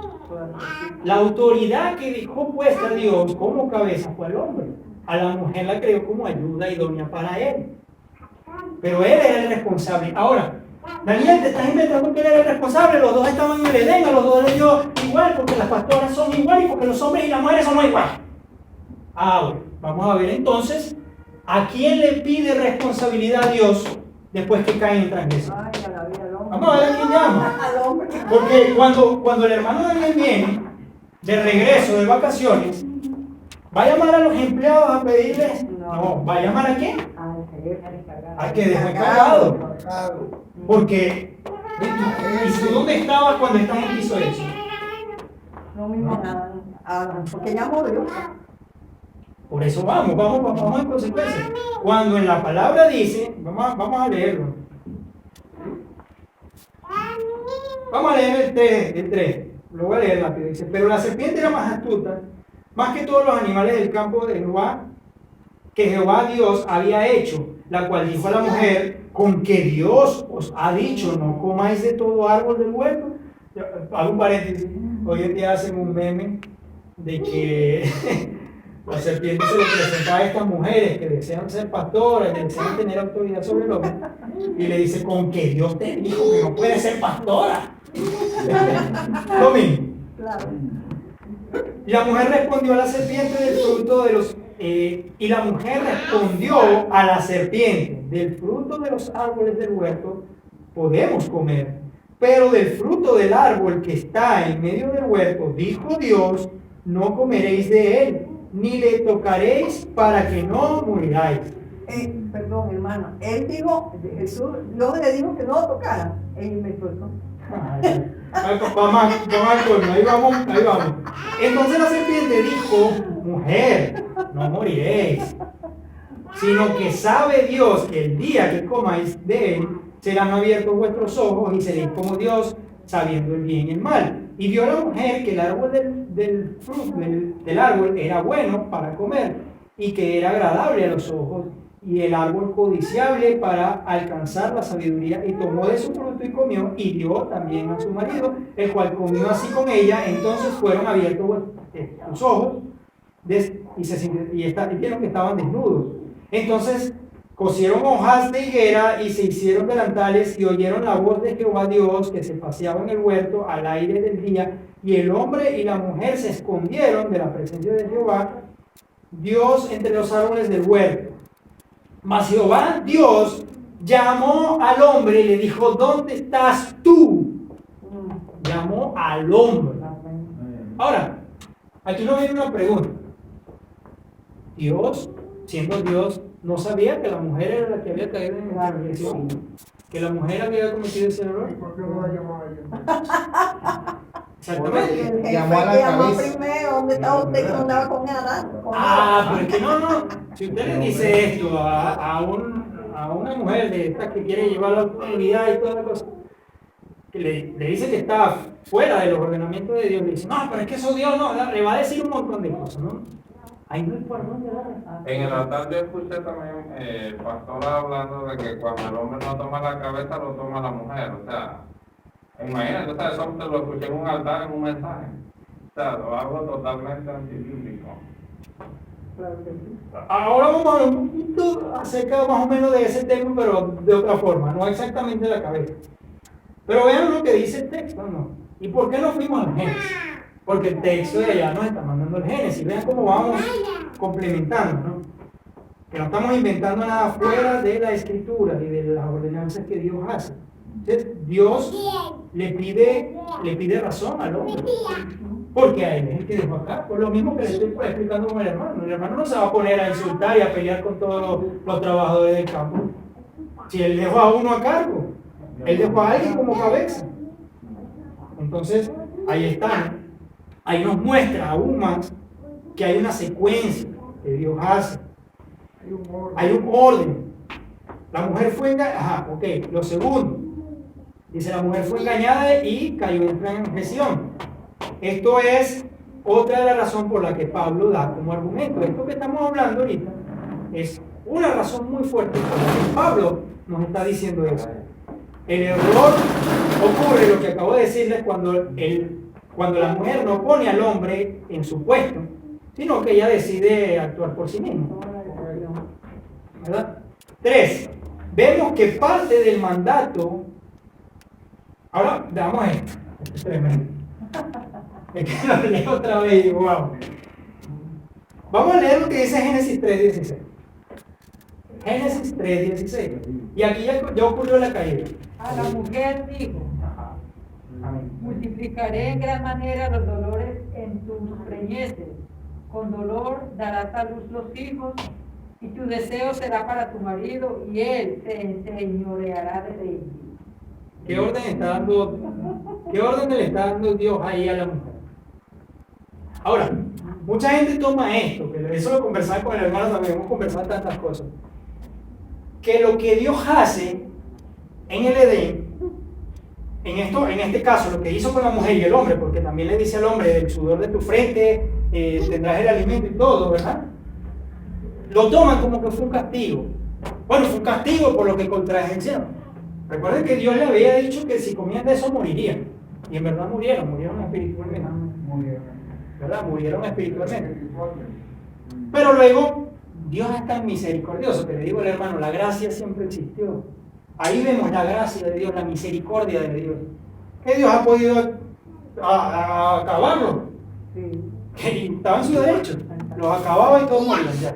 La autoridad que dejó puesta a Dios como cabeza fue al hombre. A la mujer la creó como ayuda idónea para él. Pero él era el responsable. Ahora, Daniel, te estás inventando que él era el responsable. Los dos estaban en el Edén, a los dos les dio igual, porque las pastoras son igual y porque los hombres y las mujeres somos igual. Ahora, vamos a ver entonces, ¿a quién le pide responsabilidad a Dios después que cae en transgresión? Ay, a la vida del hombre. Vamos a ver a quién llama. Al hombre. Porque cuando el hermano Daniel viene de regreso de vacaciones, ¿va a llamar a los empleados a pedirles? No, ¿va a llamar a quién? Al que dejó encargado. Porque, ¿y tú dónde estabas cuando esta gente hizo eso? No mismo nada, porque ya murió. Por eso vamos en consecuencia. Cuando en la palabra dice, vamos a leerlo. Vamos a leer el 3. Lo voy a leer rápido. Dice, pero la serpiente era más astuta, más que todos los animales del campo de Jehová, que Jehová Dios había hecho, la cual dijo a la mujer, con que Dios os ha dicho, no comáis de todo árbol del huerto. Hago un paréntesis. Hoy en día hacen un meme de que la serpiente se le presenta a estas mujeres que desean ser pastoras, que desean tener autoridad sobre el hombre, y le dice, con que Dios te dijo que no puedes ser pastora. Lo mismo. Claro. Y la mujer respondió a la serpiente del fruto de los... y la mujer respondió a la serpiente, del fruto de los árboles del huerto podemos comer, pero del fruto del árbol que está en medio del huerto, dijo Dios, no comeréis de él, ni le tocaréis para que no muriráis. Perdón, hermano. Él dijo, Jesús, Dios le dijo que no lo tocara. Él me soltó. Ahí vamos, ahí vamos. Entonces la serpiente dijo, mujer, no moriréis, sino que sabe Dios que el día que comáis de él, serán abiertos vuestros ojos y seréis como Dios, sabiendo el bien y el mal. Y vio la mujer que el árbol del fruto del árbol era bueno para comer y que era agradable a los ojos y el árbol codiciable para alcanzar la sabiduría, y tomó de su fruto y comió y dio también a su marido, el cual comió así con ella. Entonces fueron abiertos sus ojos y vieron que estaban desnudos. Entonces cosieron hojas de higuera y se hicieron delantales y oyeron la voz de Jehová Dios que se paseaba en el huerto al aire del día, y el hombre y la mujer se escondieron de la presencia de Jehová Dios entre los árboles del huerto. Mas Jehová Dios llamó al hombre y le dijo, ¿dónde estás tú? Llamó al hombre. Ahora, aquí nos viene una pregunta. Dios, siendo Dios, no sabía que la mujer era la que había caído en la transgresión, que la mujer había cometido ese error. ¿Por qué no la llamó a ella? Exactamente. El jefe Llamó a la que llamó cabeza. primero, ¿dónde estaba usted que no andaba con Adán? Pero es que no. Si usted le dice esto a una mujer de estas que quiere llevar la autoridad y toda la cosa, que le dice que está fuera de los ordenamientos de Dios, le dice, no, pero es que eso Dios no, le va a decir un montón de cosas, ¿no? Ahí no hay por dónde dar. En el altar yo escuché también el pastor hablando de que cuando el hombre no toma la cabeza, lo toma la mujer. O sea, imagínate, o sea, eso te lo escuché en un altar, en un mensaje. O sea, lo hago totalmente antibíblico. Ahora vamos a ver un poquito acerca más o menos de ese tema, pero de otra forma, no exactamente la cabeza. Pero vean lo que dice el texto, ¿no? ¿Y por qué no fuimos al Génesis? Porque el texto de allá nos está mandando el Génesis. Vean cómo vamos complementando, ¿no? Que no estamos inventando nada fuera de la Escritura y de las ordenanzas que Dios hace. Entonces, Dios le pide razón al hombre. Porque a él es el que dejó acá. Por lo mismo que le estoy explicando con el hermano. El hermano no se va a poner a insultar y a pelear con todos los trabajadores del campo. Si él dejó a uno a cargo, él dejó a alguien como cabeza. Entonces, ahí está. Ahí nos muestra aún más que hay una secuencia que Dios hace. Hay un orden. La mujer fue engañada. Lo segundo. Dice, la mujer fue engañada y cayó en transgresión. Esto es otra de las razones por la que Pablo da como argumento. Esto que estamos hablando ahorita es una razón muy fuerte por la que Pablo nos está diciendo eso. El error ocurre, lo que acabo de decirles, cuando la mujer no pone al hombre en su puesto, sino que ella decide actuar por sí misma. ¿Verdad? 3. Vemos que parte del mandato. Ahora veamos esto. Esto es tremendo. Es que lo leo otra vez y wow. Vamos a leer lo que dice Génesis 3:16. Génesis 3:16. Y aquí ya ocurrió la caída. A la mujer dijo, Amén. multiplicaré en gran manera los dolores en tus preñeces. Con dolor darás a luz los hijos, y tu deseo será para tu marido, y él se enseñoreará de ti. ¿Qué orden le está dando Dios ahí a la mujer? Ahora, mucha gente toma esto, que eso lo conversaba con el hermano también, hemos conversado tantas cosas, que lo que Dios hace en el Edén, en este caso, lo que hizo con la mujer y el hombre, porque también le dice al hombre, del sudor de tu frente tendrás el alimento y todo, ¿verdad? Lo toman como que fue un castigo. Bueno, fue un castigo por lo que contrajeron. Recuerden que Dios le había dicho que si comían de eso morirían. Y en verdad murieron espiritualmente. ¿Verdad? Murieron espiritualmente. Pero luego, Dios es tan misericordioso que le digo al hermano, la gracia siempre existió. Ahí vemos la gracia de Dios, la misericordia de Dios. Que Dios ha podido acabarlo. Que estaba en su derecho. Los acababa y todos morían ya.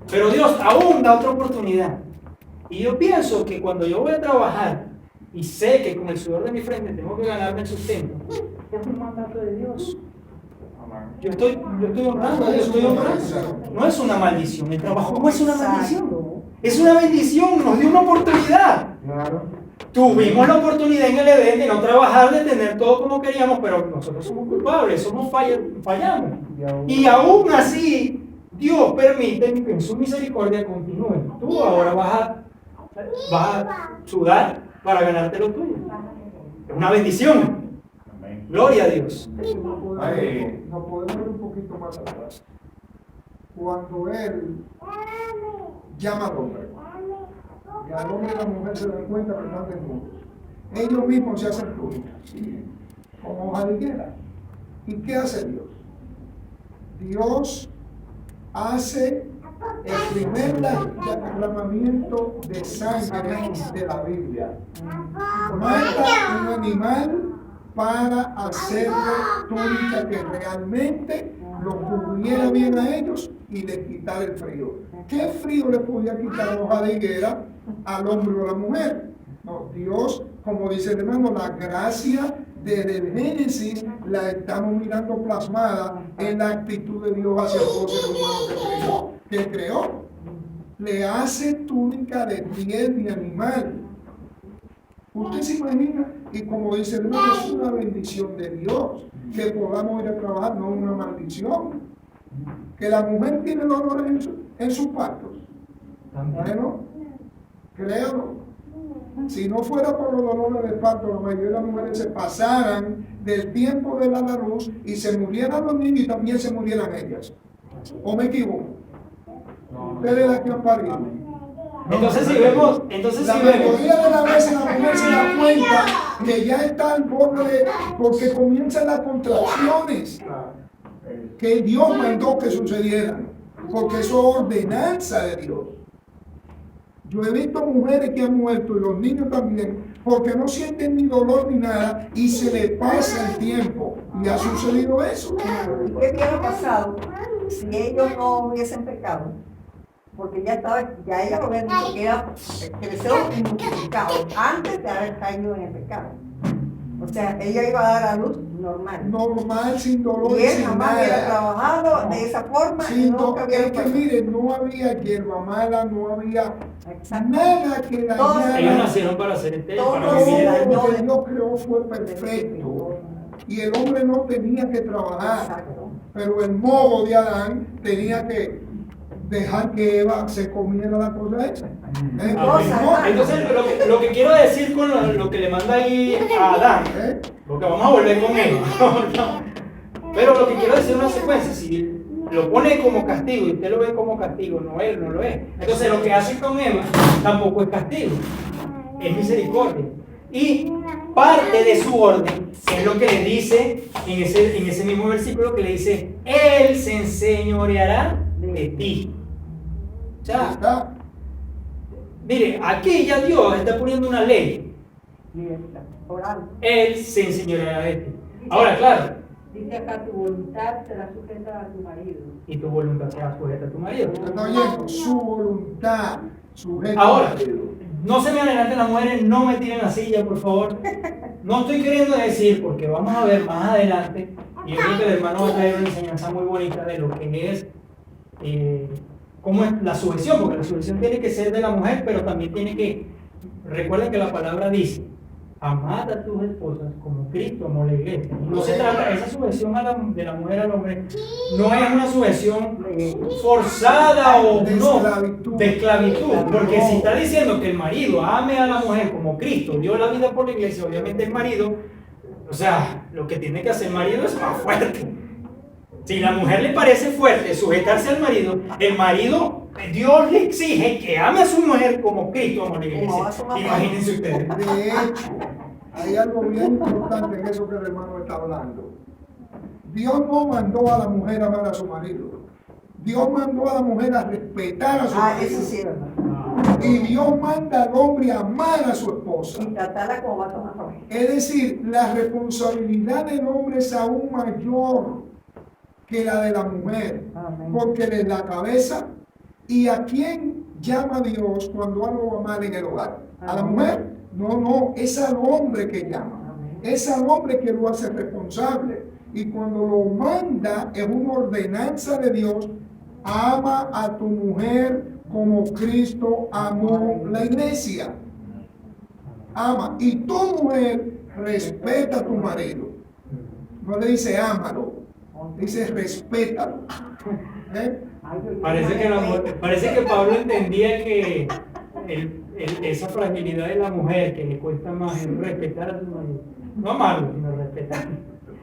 Pero Dios aún da otra oportunidad. Y yo pienso que cuando yo voy a trabajar y sé que con el sudor de mi frente tengo que ganarme el sustento, es un mandato de Dios. Yo estoy honrando a Dios, estoy honrando. No es una maldición, el trabajo no es una maldición. Es una bendición, nos dio una oportunidad. Claro. Tuvimos la oportunidad en el Edén de no trabajar, de tener todo como queríamos, pero nosotros somos culpables, fallamos. Y aún así, Dios permite que en su misericordia continúe. Tú ahora vas a sudar para ganarte lo tuyo. Es una bendición. Gloria a Dios. Nos podemos ir un poquito más atrás. Cuando Él llama al hombre, y al hombre y la mujer se dan cuenta que están desnudos, ellos mismos se hacen túnicas, como hoja de higuera. ¿Y qué hace Dios? Dios hace el primer derramamiento de sangre de la Biblia. Mata un animal para hacerle túnica que realmente los cubriera bien a ellos y les quitara el frío. ¿Qué frío le podía quitar la hoja de higuera al hombre o a la mujer? No, Dios, como dice el hermano, la gracia desde el Génesis la estamos mirando plasmada en la actitud de Dios hacia todo ser humano que creó. Le hace túnica de piel de animal. Usted se imagina, y como dice el hermano, es una bendición de Dios que podamos ir a trabajar, no una maldición. Que la mujer tiene dolores en sus partos. Bueno, créalo. Si no fuera por los dolores de parto, la mayoría de las mujeres se pasaran del tiempo de la luz y se murieran los niños y también se murieran ellas. ¿O me equivoco? Ustedes las que han parido. Entonces si vemos, La mayoría de las veces la mujer se da cuenta que ya está al borde porque comienzan las contracciones que Dios mandó que sucedieran, porque eso es ordenanza de Dios. Yo he visto mujeres que han muerto y los niños también porque no sienten ni dolor ni nada y se les pasa el tiempo y ha sucedido eso. ¿Y qué hubiera pasado si ellos no hubiesen pecado? Porque ya ella lo había dicho que era creció multiplicado antes de haber caído en el pecado. O sea, ella iba a dar a luz normal. Normal, sin dolor, Y él sin jamás hubiera nada. trabajado de esa forma y Sin nunca es hubiera que pasado. miren, no había hierba mala, no había Exacto. nada que dañara. ellos nacieron para ser Todo para Todo vivir en el lo que Dios creó fue perfecto. Y el hombre no tenía que trabajar. Exacto. Pero el modo de Adán tenía que dejar que Eva se comiera la cosa esa. Entonces, lo que quiero decir con lo que le manda ahí a Adán, porque vamos a volver con él. Pero lo que quiero decir es una secuencia. Si lo pone como castigo y usted lo ve como castigo, no él no lo es. Entonces, lo que hace con Eva tampoco es castigo, es misericordia. Y parte de su orden es lo que le dice en ese mismo versículo que le dice: Él se enseñoreará de ti. O sea, mire, aquí ya Dios está poniendo una ley. Oral. Él se enseñoreará de ti. Ahora, claro, Dice acá, tu voluntad será sujeta a tu marido. y tu voluntad será sujeta a tu marido. Está oyendo, su voluntad sujeta Ahora, al marido. no se me adelanten las mujeres, no me tiren la silla, por favor. No estoy queriendo decir, porque vamos a ver más adelante, y yo creo que el hermano va a traer una enseñanza muy bonita de lo que es cómo es la sujeción, porque la sujeción tiene que ser de la mujer, pero también tiene que, recuerden que la palabra dice: amad a tus esposas como Cristo amó la iglesia. No se trata, esa sujeción de la mujer al hombre no es una sujeción forzada o De no, esclavitud. de esclavitud, porque si está diciendo que el marido ame a la mujer como Cristo dio la vida por la iglesia, obviamente el marido, o sea, lo que tiene que hacer el marido es más fuerte. Si la mujer le parece fuerte sujetarse al marido, el marido, Dios le exige que ame a su mujer como Cristo amó a la iglesia. Imagínense ustedes. De hecho, hay algo bien importante en eso que el hermano está hablando. Dios no mandó a la mujer a amar a su marido. Dios mandó a la mujer a respetar a su marido. Eso sí, ¿verdad? Y Dios manda al hombre a amar a su esposa. Y tratarla como va a tomar familia. Es decir, la responsabilidad del hombre es aún mayor que la de la mujer, Amén. porque él es la cabeza. ¿Y a quién llama Dios cuando algo va mal en el hogar? ¿A la mujer? No, es al hombre que llama. Es al hombre que lo hace responsable. Y cuando lo manda, es una ordenanza de Dios: ama a tu mujer como Cristo amó la iglesia. Ama. Y tu mujer respeta a tu marido. No le dice ámalo, dice respétalo. ¿Eh? Parece que Pablo entendía que esa fragilidad de la mujer que le cuesta más es respetar a su marido. No amarlo, sino respetar.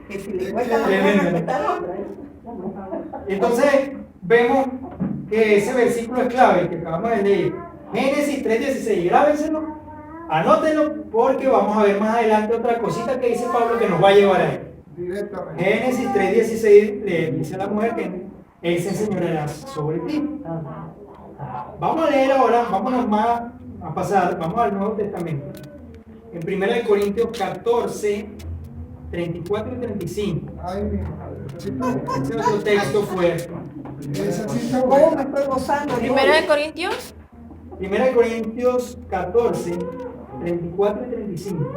Que si le cuesta la mujer respetar al hombre. Entonces, vemos que ese versículo es clave que acabamos de leer. Génesis 3:16, grábenselo, anótenlo, porque vamos a ver más adelante otra cosita que dice Pablo que nos va a llevar a él. Directamente. Génesis 3:16 le dice a la mujer que él se enseñoreará sobre ti. Vamos a leer ahora, vámonos más a pasar, vamos al Nuevo Testamento. En 1 Corintios 14, 34 y 35. Ay, mi madre. Ese otro texto fuerte. ¿Cómo me estoy gozando? Primero de Corintios. 1 Corintios 14, 34 y 35.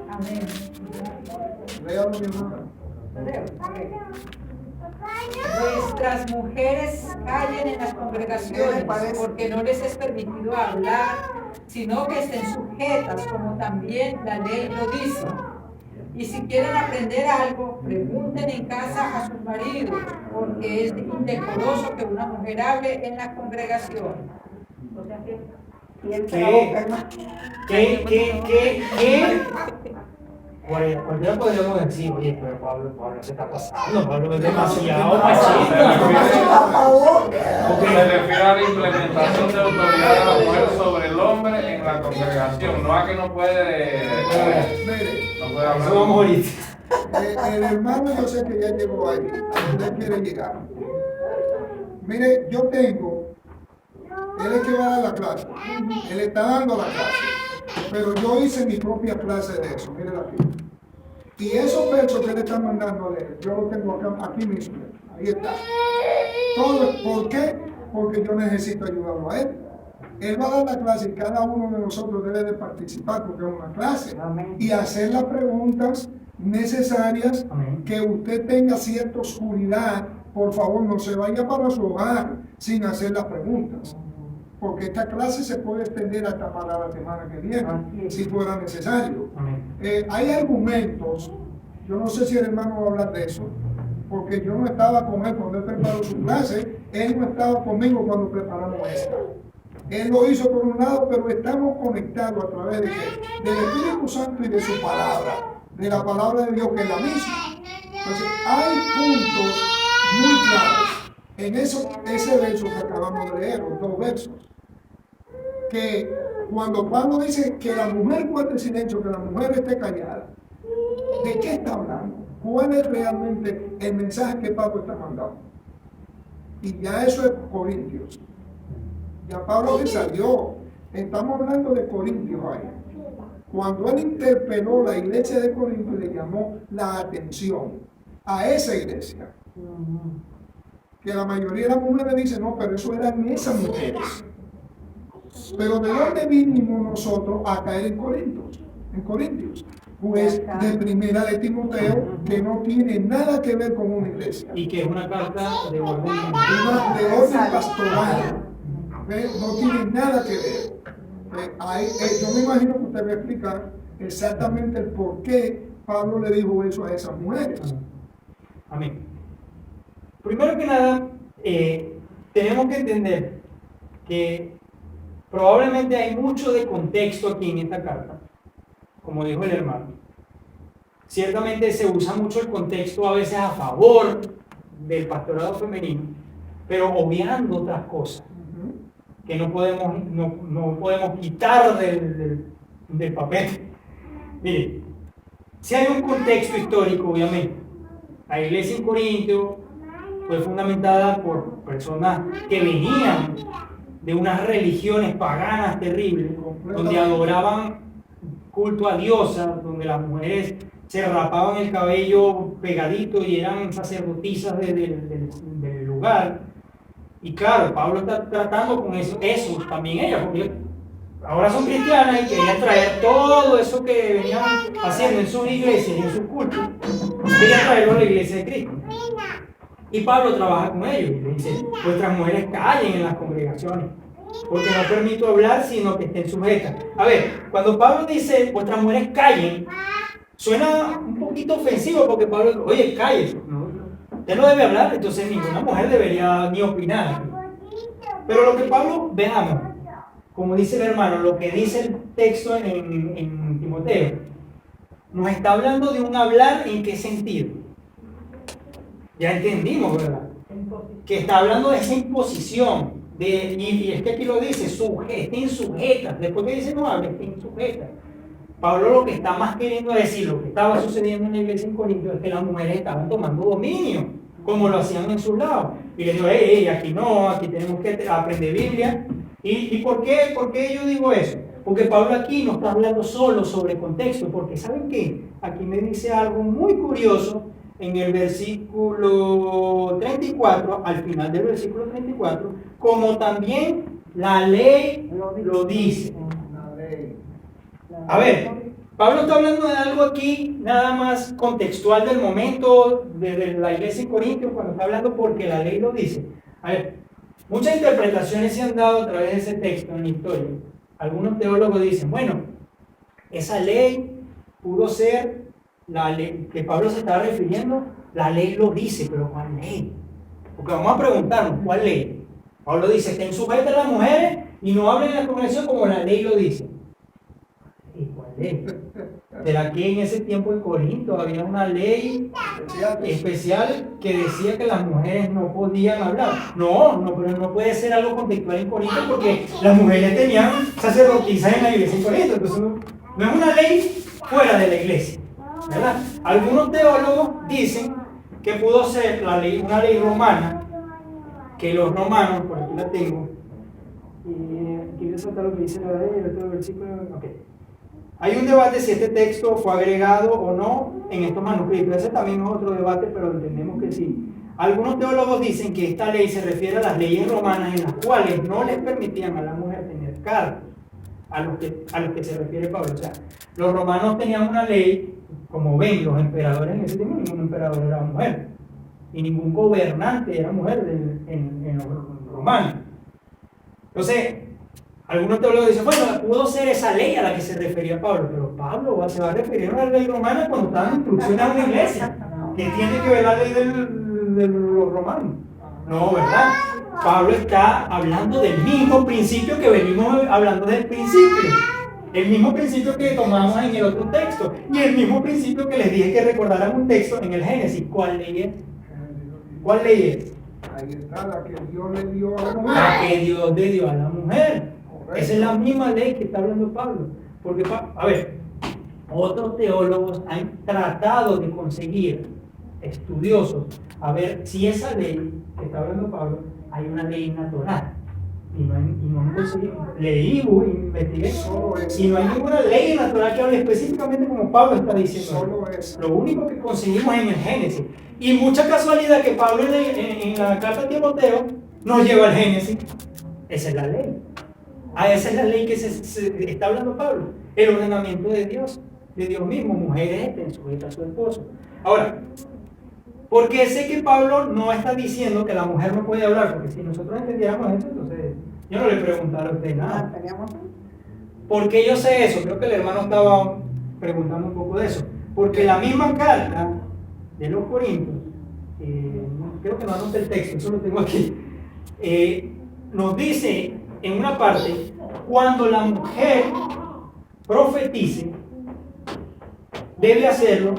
Amén. Léalo, mi hermana. Leo. Vuestras mujeres callen en las congregaciones, porque no les es permitido hablar, sino que estén sujetas, como también la ley lo dice. Y si quieren aprender algo, pregunten en casa a sus maridos, porque es indecoroso que una mujer hable en la congregación. O sea que Piensa la boca, hermano. ¿Qué? Cualquiera podríamos decir, oye, pero Pablo se está pasando, Pablo es demasiado machista. Porque se refiere a la implementación de autoridad de la mujer sobre el hombre en la congregación, no a que no puede Mire, hablar. Eso vamos ahorita. el hermano yo sé que ya llegó ahí, usted quiere llegar. Mire, yo tengo, él es que va a dar la clase, él está dando la clase, pero yo hice mi propia clase de eso, mire aquí. Y esos versos que él está mandando a leer, yo los tengo acá, aquí mismo, ahí está. Todo, ¿por qué? Porque yo necesito ayudarlo a él. Él va a dar la clase y cada uno de nosotros debe de participar porque es una clase. Amén. Y hacer las preguntas necesarias. Amén. Que usted tenga cierta oscuridad, por favor no se vaya para su hogar sin hacer las preguntas. Porque esta clase se puede extender hasta para la semana que viene, si fuera necesario. Amén. Hay argumentos, yo no sé si el hermano va a hablar de eso, porque yo no estaba con él cuando él preparó su clase, él no estaba conmigo cuando preparamos esta. Él lo hizo por un lado, pero estamos conectados a través de qué? Del Espíritu Santo y de su palabra, de la palabra de Dios que es la misma. Entonces, hay puntos muy claros en ese verso que acabamos de leer, los dos versos, que cuando Pablo dice que la mujer guarde silencio, que la mujer esté callada, ¿de qué está hablando? ¿Cuál es realmente el mensaje que Pablo está mandando? Y ya eso es Corintios. Ya Pablo se salió. Estamos hablando de Corintios ahí. Cuando él interpeló la iglesia de Corinto, le llamó la atención a esa iglesia. Que la mayoría de las mujeres dicen, no, pero eso eran esas mujeres. Pero ¿de dónde vinimos nosotros a caer en Corintios? En Corintios. Pues de primera de Timoteo, que no tiene nada que ver con una iglesia. Y que es una carta de orden. Una de orden pastoral. No tiene nada que ver. Yo me imagino que usted va a explicar exactamente el por qué Pablo le dijo eso a esas mujeres. Amén. Primero que nada, tenemos que entender que probablemente hay mucho de contexto aquí en esta carta, como dijo el hermano. Ciertamente se usa mucho el contexto a veces a favor del pastorado femenino, pero obviando otras cosas que no podemos quitar del papel. Mire, si hay un contexto histórico, obviamente. La iglesia en Corintio fue fundamentada por personas que venían de unas religiones paganas terribles, donde adoraban culto a diosas, donde las mujeres se rapaban el cabello pegadito y eran sacerdotisas del lugar. Y claro, Pablo está tratando con eso también ellas, porque ahora son cristianas y querían traer todo eso que venían haciendo en sus iglesias y en sus cultos, querían traerlo a la iglesia de Cristo. Y Pablo trabaja con ellos y le dice, vuestras mujeres callen en las congregaciones. porque no permito hablar sino que estén sujetas. A ver, cuando Pablo dice vuestras mujeres callen, suena un poquito ofensivo porque Pablo, oye, calle, usted no debe hablar, entonces ninguna mujer debería ni opinar. Pero lo que Pablo, veamos, como dice el hermano, lo que dice el texto en Timoteo, nos está hablando de un hablar en qué sentido. Ya entendimos, ¿verdad? Que está hablando de esa imposición, y es que aquí lo dice, estén sujetas, después que dice no hable, estén sujetas. Pablo lo que está más queriendo decir, lo que estaba sucediendo en la iglesia en Corinto, es que las mujeres estaban tomando dominio, como lo hacían en sus lados. Y les digo, hey, aquí no, aquí tenemos que aprender Biblia. ¿Y por qué yo digo eso? Porque Pablo aquí no está hablando solo sobre contexto, porque ¿saben qué? Aquí me dice algo muy curioso en el versículo 34, al final del versículo 34, como también la ley lo dice. A ver, Pablo está hablando de algo aquí nada más contextual del momento de la iglesia en Corintios, cuando está hablando porque la ley lo dice. A ver, muchas interpretaciones se han dado a través de ese texto en la historia. Algunos teólogos dicen, bueno, esa ley pudo ser la ley que Pablo se estaba refiriendo, la ley lo dice, pero ¿cuál ley? Porque vamos a preguntarnos, ¿cuál ley? Pablo dice, estén sujetas las mujeres y no hablen en la congregación como la ley lo dice. ¿Y cuál ley? ¿Será que en ese tiempo en Corinto había una ley especial que decía que las mujeres no podían hablar? No, pero no puede ser algo contextual en Corinto porque las mujeres tenían sacerdotisas en la iglesia en Corinto. Entonces no es una ley fuera de la iglesia, ¿verdad? Algunos teólogos dicen que pudo ser una ley romana, que los romanos, por aquí la tengo, y quiero saltar lo que dice la ley, el otro versículo, ok. Hay un debate si este texto fue agregado o no en estos manuscritos. Ese también es otro debate, pero entendemos que sí. Algunos teólogos dicen que esta ley se refiere a las leyes romanas en las cuales no les permitían a la mujer tener cargos, a los que se refiere Pablo. O sea, los romanos tenían una ley, como ven, los emperadores en ese tiempo, ningún emperador era mujer, y ningún gobernante era mujer en los romanos. Entonces, algunos teólogos dicen, bueno, pudo ser esa ley a la que se refería Pablo, pero Pablo se va a referir a una ley romana cuando está dando instrucciones a una iglesia, que tiene que ver la ley de los romanos. No, ¿verdad? Pablo está hablando del mismo principio que venimos hablando del principio. El mismo principio que tomamos en el otro texto. Y el mismo principio que les dije que recordaran un texto en el Génesis. ¿Cuál ley es? ¿Cuál ley es? Ahí está la que Dios le dio a la mujer. La que Dios le dio a la mujer. Esa es la misma ley que está hablando Pablo. Porque, a ver, otros teólogos han tratado de conseguir, estudiosos, a ver si esa ley que está hablando Pablo, hay una ley natural. Y no han conseguido. Leí, investigué, y no hay ninguna ley natural que hable específicamente como Pablo está diciendo. Solo eso. Lo único que conseguimos en el Génesis. Y mucha casualidad que Pablo en la carta de Timoteo nos lleva al Génesis. Esa es la ley. Esa es la ley que se está hablando Pablo. El ordenamiento de Dios mismo. Mujeres estén sujetas a su esposo. Ahora, porque sé que Pablo no está diciendo que la mujer no puede hablar, porque si nosotros entendiéramos eso, entonces yo no le preguntara a usted nada. ¿Por qué yo sé eso? Creo que el hermano estaba preguntando un poco de eso. Porque la misma carta de los Corintios, creo que no anoté el texto, eso lo tengo aquí, nos dice en una parte, cuando la mujer profetice, debe hacerlo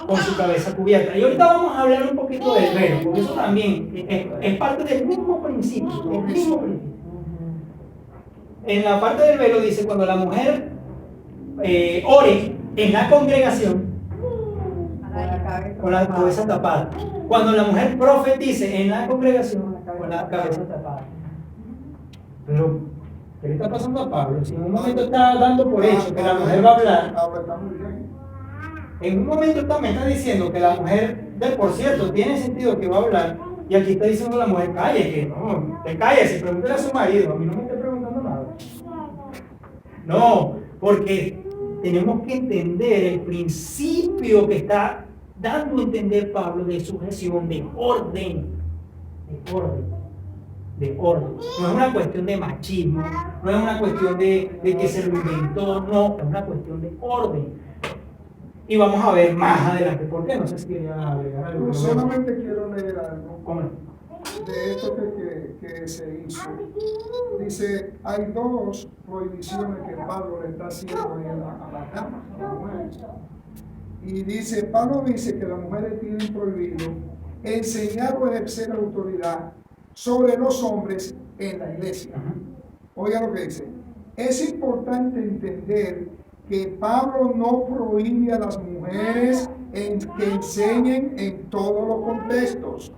con su cabeza cubierta. Y ahorita vamos a hablar un poquito del velo, porque eso también es parte del mismo principio. En la parte del velo dice, cuando la mujer ore en la congregación, con la cabeza tapada. Cuando la mujer profetice en la congregación, con la cabeza tapada. Pero, ¿qué le está pasando a Pablo? Si en un momento está dando por hecho que la mujer va a hablar, en un momento también está diciendo que la mujer, por cierto, tiene sentido que va a hablar, y aquí está diciendo la mujer, calle, que no, te calles y pregúntale a su marido, a mí no me está preguntando nada. No, porque tenemos que entender el principio que está dando a entender Pablo de sujeción, de orden. de orden. No es una cuestión de machismo, no es una cuestión de que se lo inventó, no, es una cuestión de orden. Y vamos a ver más adelante por qué. No sé si quería agregar algo. Yo solamente quiero leer algo ¿Cómo no? de esto que se hizo. Dice, hay dos prohibiciones que Pablo le está haciendo ahí a las damas, a las mujeres. Y dice, Pablo dice que las mujeres tienen prohibido enseñar o ejercer autoridad sobre los hombres en la iglesia. Oiga lo que dice. Es importante entender que Pablo no prohíbe a las mujeres que enseñen en todos los contextos.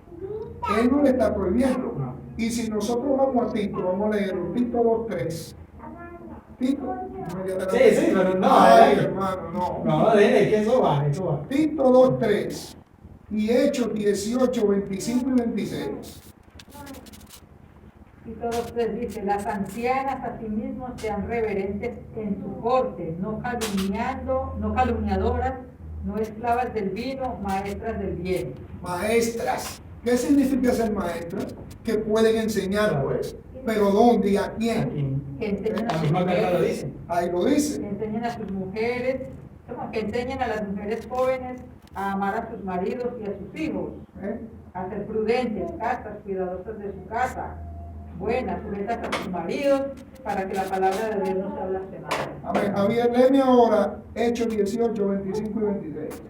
Él no le está prohibiendo. Y si nosotros vamos a Tito, vamos a leer Tito 2:3. Tito. Sí, pero no. Ay, hermano, no. No, dile que eso va, eso va. Tito 2:3 y Hechos 18, 25 y 26. Y todos tres dice, las ancianas asimismo sean reverentes en su corte, no calumniadoras, no esclavas del vino, maestras del bien. Maestras. ¿Qué significa ser maestras? Que pueden enseñar, pues. Pero ¿dónde y a quién? Que enseñen a La sus misma carta lo mujeres, dice. Ahí lo que dice. enseñen a sus mujeres, que enseñen a las mujeres jóvenes a amar a sus maridos y a sus hijos, ¿Eh? a ser prudentes, castas, cuidadosas de su casa, buenas, sujetas a sus maridos, para que la palabra de Dios no sea blasfemada. Amén. Javier, léeme ahora Hechos 18, 25 y 26.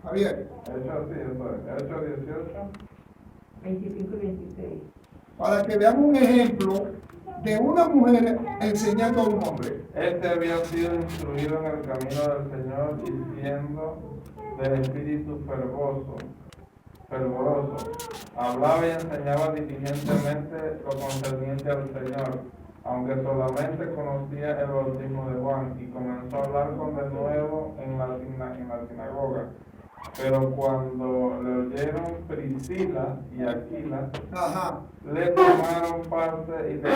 Javier, Hechos 18. 25 y 26. para que veamos un ejemplo de una mujer enseñando a un hombre. Este había sido instruido en el camino del Señor y siendo del espíritu fervoroso. Hablaba y enseñaba diligentemente lo concerniente al Señor, aunque solamente conocía el bautismo de Juan, y comenzó a hablar con denuedo en la sinagoga. Pero cuando le oyeron Priscila y Aquila, Ajá. le tomaron parte y le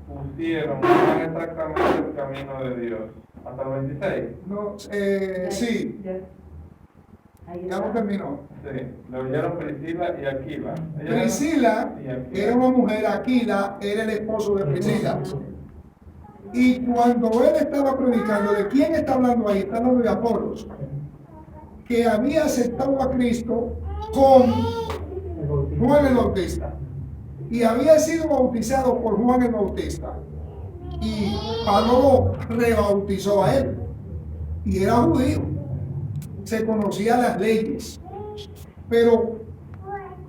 pusieron no exactamente el camino de Dios. Hasta el 26. No, sí, Ahí ya no está. terminó. Sí, le oyeron Priscila y Aquila. Priscila y Aquila. era una mujer, Aquila era el esposo de Priscila. Y cuando él estaba predicando, ¿de quién está hablando ahí? Está hablando de Apolos, que había aceptado a Cristo con Juan el Bautista. Y había sido bautizado por Juan el Bautista. Y Pablo lo rebautizó a él. Y era judío. Se conocía las leyes. Pero,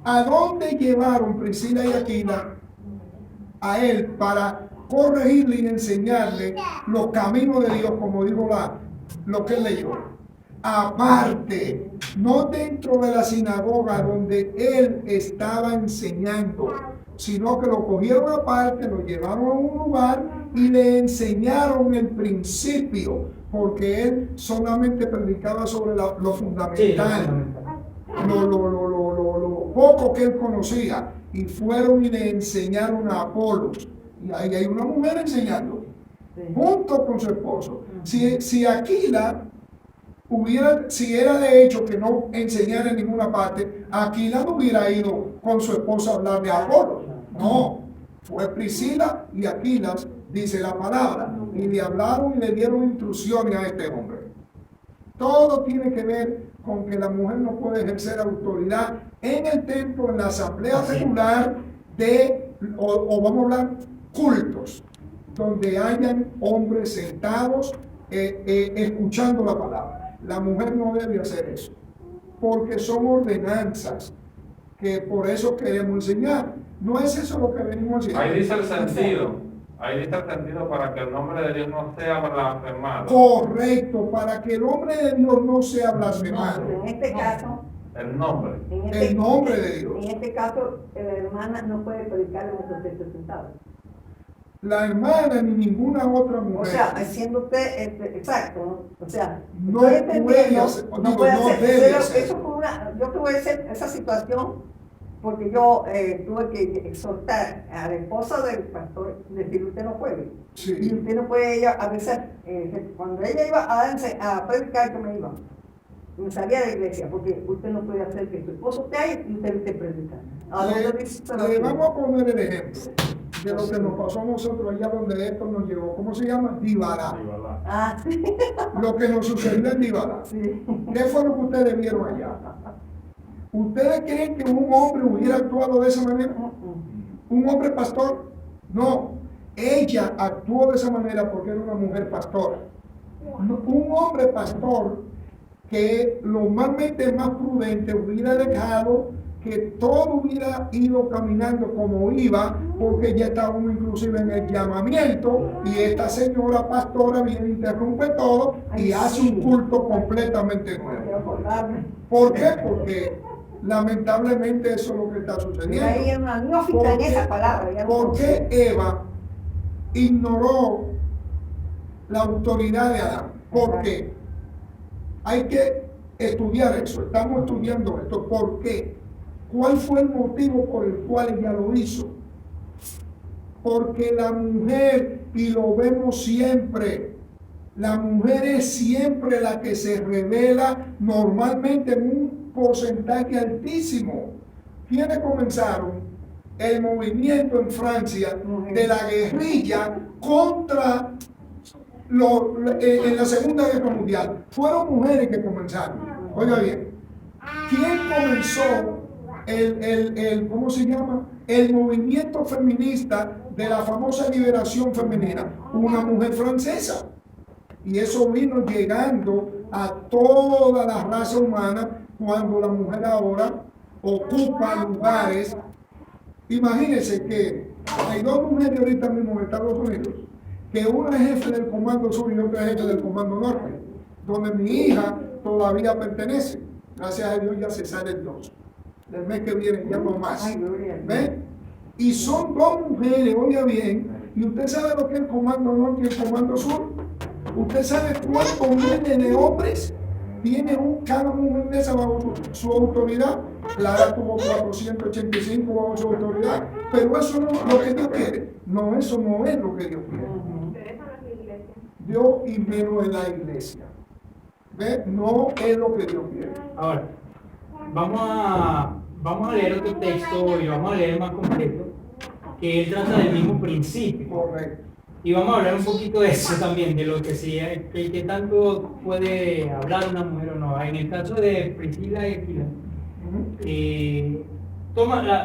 ¿a dónde llevaron Priscila y Aquila a él para corregirle y enseñarle los caminos de Dios, como dijo lo que él leyó? Aparte, no dentro de la sinagoga donde él estaba enseñando, sino que lo cogieron aparte, lo llevaron a un lugar y le enseñaron el principio, porque él solamente predicaba sobre lo fundamental, lo poco que él conocía, y fueron y le enseñaron a Apolos. Y ahí hay una mujer enseñando, junto con su esposo. Si Aquila si era de hecho que no enseñara en ninguna parte, Aquila no hubiera ido con su esposa a hablar de Apolo. No, fue Priscila y Aquila, dice la palabra, y le hablaron y le dieron instrucciones a este hombre. Todo tiene que ver con que la mujer no puede ejercer autoridad en el templo, en la asamblea regular o vamos a hablar cultos, donde hayan hombres sentados escuchando la palabra. La mujer no debe hacer eso, porque son ordenanzas que por eso queremos enseñar. No es eso lo que venimos haciendo. Ahí dice el sentido. Ahí dice el sentido para que el nombre de Dios no sea blasfemado. Correcto, para que el nombre de Dios no sea blasfemado. En este caso, El nombre. El nombre de Dios. En este caso, la hermana no puede predicar en el contexto sentado. La hermana ni ninguna otra mujer. O sea, siendo usted, exacto, ¿no? O sea, No estoy puede entendiendo, hacer, no puede no hacer, debe pero hacer. eso fue yo tuve esa situación porque yo tuve que exhortar a la esposa del pastor, decir usted no puede. Y Sí. usted no puede, ella a veces, cuando ella iba a predicar, yo me iba. me salía de la iglesia, porque usted no puede hacer que su esposo esté ahí y usted esté predicando. Ahora, yo Le vamos a poner el ejemplo de lo que nos pasó a nosotros allá donde esto nos llevó. ¿Cómo se llama? Divará. Ah, sí. Lo que nos sucedió en Divará. Sí. ¿Qué fue lo que ustedes vieron allá? ¿Ustedes creen que un hombre hubiera actuado de esa manera? ¿Un hombre pastor? No. Ella actuó de esa manera porque era una mujer pastora. Un hombre pastor que normalmente más prudente hubiera dejado que todo hubiera ido caminando como iba, porque ya estábamos inclusive en el llamamiento, y esta señora pastora viene e interrumpe todo y hace un culto completamente nuevo. ¿Por qué? Porque lamentablemente eso es lo que está Ahí sucediendo. era una neófita en esa palabra. ya no ¿Por qué Eva ignoró la autoridad de Adán? ¿Por qué? Hay que estudiar eso. Estamos estudiando esto. ¿Por qué? ¿Cuál fue el motivo por el cual ella lo hizo? Porque la mujer, y lo vemos siempre, la mujer es siempre la que se revela normalmente en un porcentaje altísimo. ¿Quiénes comenzaron el movimiento en Francia de la guerrilla contra en la Segunda Guerra Mundial? Fueron mujeres que comenzaron. Oiga bien, ¿quién comenzó ¿cómo se llama? El movimiento feminista de la famosa liberación femenina? Una mujer francesa. Y eso vino llegando a toda la raza humana cuando la mujer ahora ocupa lugares. Imagínense que hay dos mujeres ahorita mismo en Estados Unidos, que una es jefe del Comando Sur y otra es jefe del Comando Norte, donde mi hija todavía pertenece. Gracias a Dios ya se sale el 2. El mes que viene ya no más. ¿Ven? Y son dos mujeres, oiga bien, y usted sabe lo que es el Comando Norte y el Comando Sur. ¿Usted sabe cuántos miles de hombres tiene cada mujer de esa bajo su autoridad? Clara tuvo 485 bajo su autoridad, pero eso no es lo que Dios quiere. No, eso no es lo que Dios quiere. Pero eso no es la iglesia. Dios y menos en la iglesia. ¿Ve? No es lo que Dios quiere. Ahora, vamos a leer otro texto y lo vamos a leer más completo, que él trata del mismo principio. Correcto. Y vamos a hablar un poquito de eso también, de lo que sí, que tanto puede hablar una mujer o no. En el caso de Priscila y Aquila,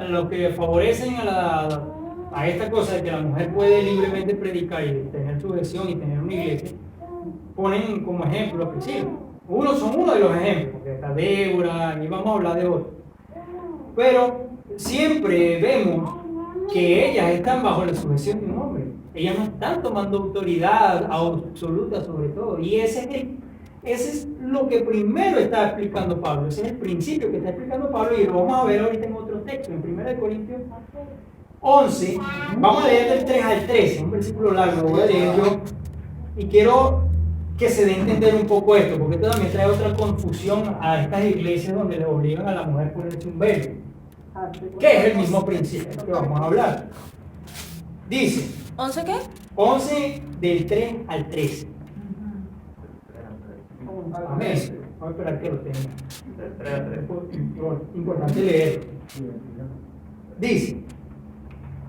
lo que favorecen a esta cosa de que la mujer puede libremente predicar y tener sujeción y tener una iglesia, ponen como ejemplo a Priscila. Son uno de los ejemplos, que está Débora, y vamos a hablar de otros. Pero siempre vemos que ellas están bajo la sujeción de un hombre. Ellas no están tomando autoridad absoluta sobre todo. Y ese es lo que primero está explicando Pablo. Ese es el principio que está explicando Pablo y lo vamos a ver ahorita en otro texto, en 1 Corintios 11. Vamos a leer del 3 al 13, un versículo largo, lo voy a leer yo. Y quiero que se dé a entender un poco esto, porque esto también trae otra confusión a estas iglesias donde le obligan a la mujer a ponerse un velo, que es el mismo principio que vamos a hablar. Dice, ¿11 qué? 11 del 3 al 13. Amén. Vamos a esperar que lo tenga. Importante leer. Dice,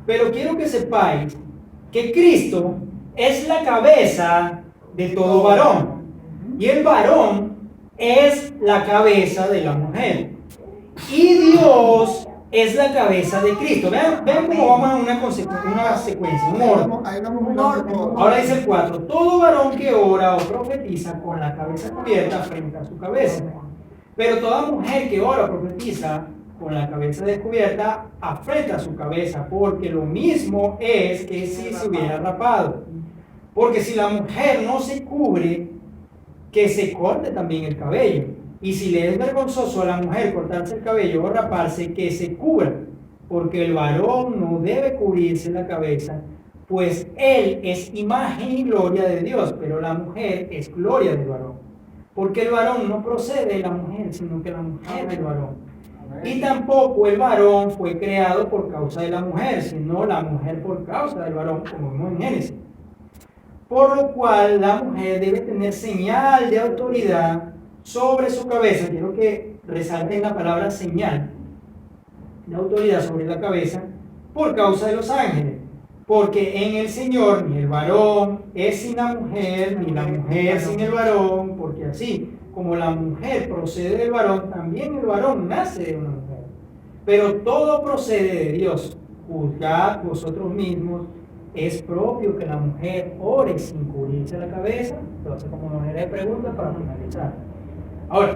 pero quiero que sepáis que Cristo es la cabeza de todo varón, y el varón es la cabeza de la mujer, y Dios es la cabeza de Cristo. Vean cómo vamos a una secuencia, un orden. Ahora dice el 4, todo varón que ora o profetiza con la cabeza cubierta frente a su cabeza, pero toda mujer que ora o profetiza con la cabeza descubierta afrenta su cabeza, porque lo mismo es que si se hubiera rapado. Porque si la mujer no se cubre, que se corte también el cabello. Y si le es vergonzoso a la mujer cortarse el cabello o raparse, que se cubra. Porque el varón no debe cubrirse la cabeza, pues él es imagen y gloria de Dios, pero la mujer es gloria del varón. Porque el varón no procede de la mujer, sino que la mujer del varón. Y tampoco el varón fue creado por causa de la mujer, sino la mujer por causa del varón, como vemos en Génesis. Por lo cual la mujer debe tener señal de autoridad sobre su cabeza. Quiero que resalten la palabra señal de autoridad sobre la cabeza por causa de los ángeles. Porque en el Señor ni el varón es sin la mujer, ni la mujer sin el varón, porque así como la mujer procede del varón, también el varón nace de una mujer. Pero todo procede de Dios. Juzgad vosotros mismos, es propio que la mujer ore sin cubrirse la cabeza. Entonces, como manera de pregunta para finalizar. Ahora,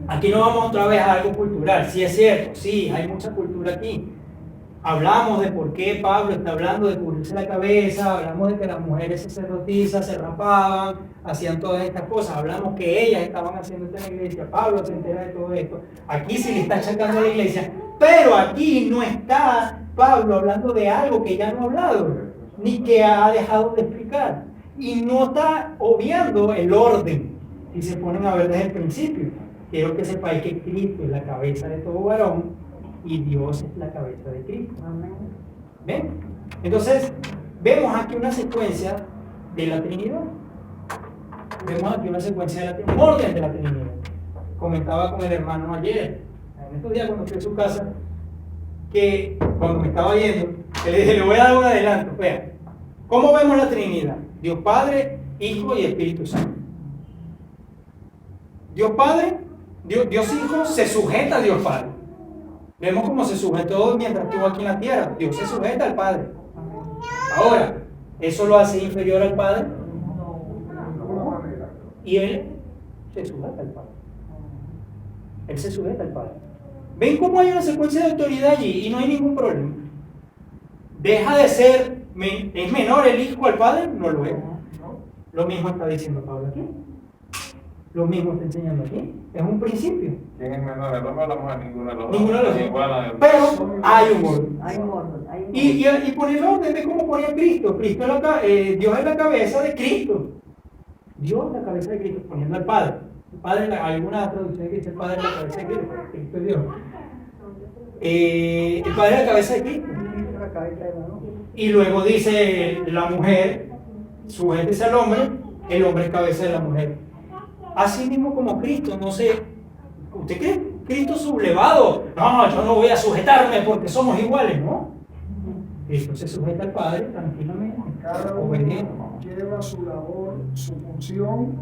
aquí no vamos otra vez a algo cultural. Sí es cierto, sí, hay mucha cultura aquí. Hablamos de por qué Pablo está hablando de cubrirse la cabeza, hablamos de que las mujeres sacerdotisas se rapaban, hacían todas estas cosas, hablamos que ellas estaban haciendo esto en la iglesia, Pablo se entera de todo esto, aquí sí le está achacando a la iglesia, pero aquí no está Pablo hablando de algo que ya no ha hablado, ni que ha dejado de explicar, y no está obviando el orden, si se ponen a ver desde el principio. Quiero que sepáis que Cristo es la cabeza de todo varón, y Dios es la cabeza de Cristo. ¿Ven? Entonces, vemos aquí una secuencia de la Trinidad. Vemos aquí una secuencia de la Trinidad, un orden de la Trinidad. Comentaba con el hermano ayer, en estos días cuando fui a su casa, que cuando me estaba yendo, le dije, le voy a dar un adelanto. Vean, ¿cómo vemos la Trinidad? Dios Padre, Hijo y Espíritu Santo. Dios Padre, Dios Hijo se sujeta a Dios Padre. Vemos cómo se sujetó mientras estuvo aquí en la tierra. Dios se sujeta al Padre. Ahora, ¿eso lo hace inferior al Padre? Y Él se sujeta al Padre. Él se sujeta al Padre. ¿Ven cómo hay una secuencia de autoridad allí y no hay ningún problema? ¿Deja de ser, es menor el Hijo al Padre? No lo es. Lo mismo está diciendo Pablo aquí. Lo mismo está enseñando aquí. Es un principio. ¿Quién es menor, el hombre o la mujer? Ninguno de los dos. Ninguno de los dos. Igual, Pero hay un orden. Hay un orden, hay un orden. Y por el orden de cómo ponía Cristo. Dios es la cabeza de Cristo. Dios es la cabeza de Cristo, poniendo al Padre. El Padre, alguna traducción que dice el Padre es la cabeza de Cristo. Cristo es Dios. El Padre es la cabeza de Cristo. La cabeza de varón. Y luego dice la mujer, sujétese al hombre, el hombre es cabeza de la mujer. Así mismo como Cristo, no sé, ¿usted cree Cristo sublevado? No, yo no voy a sujetarme porque somos iguales, ¿no? Cristo se sujeta al Padre tranquilamente, Cada uno obediente. lleva su labor, su función,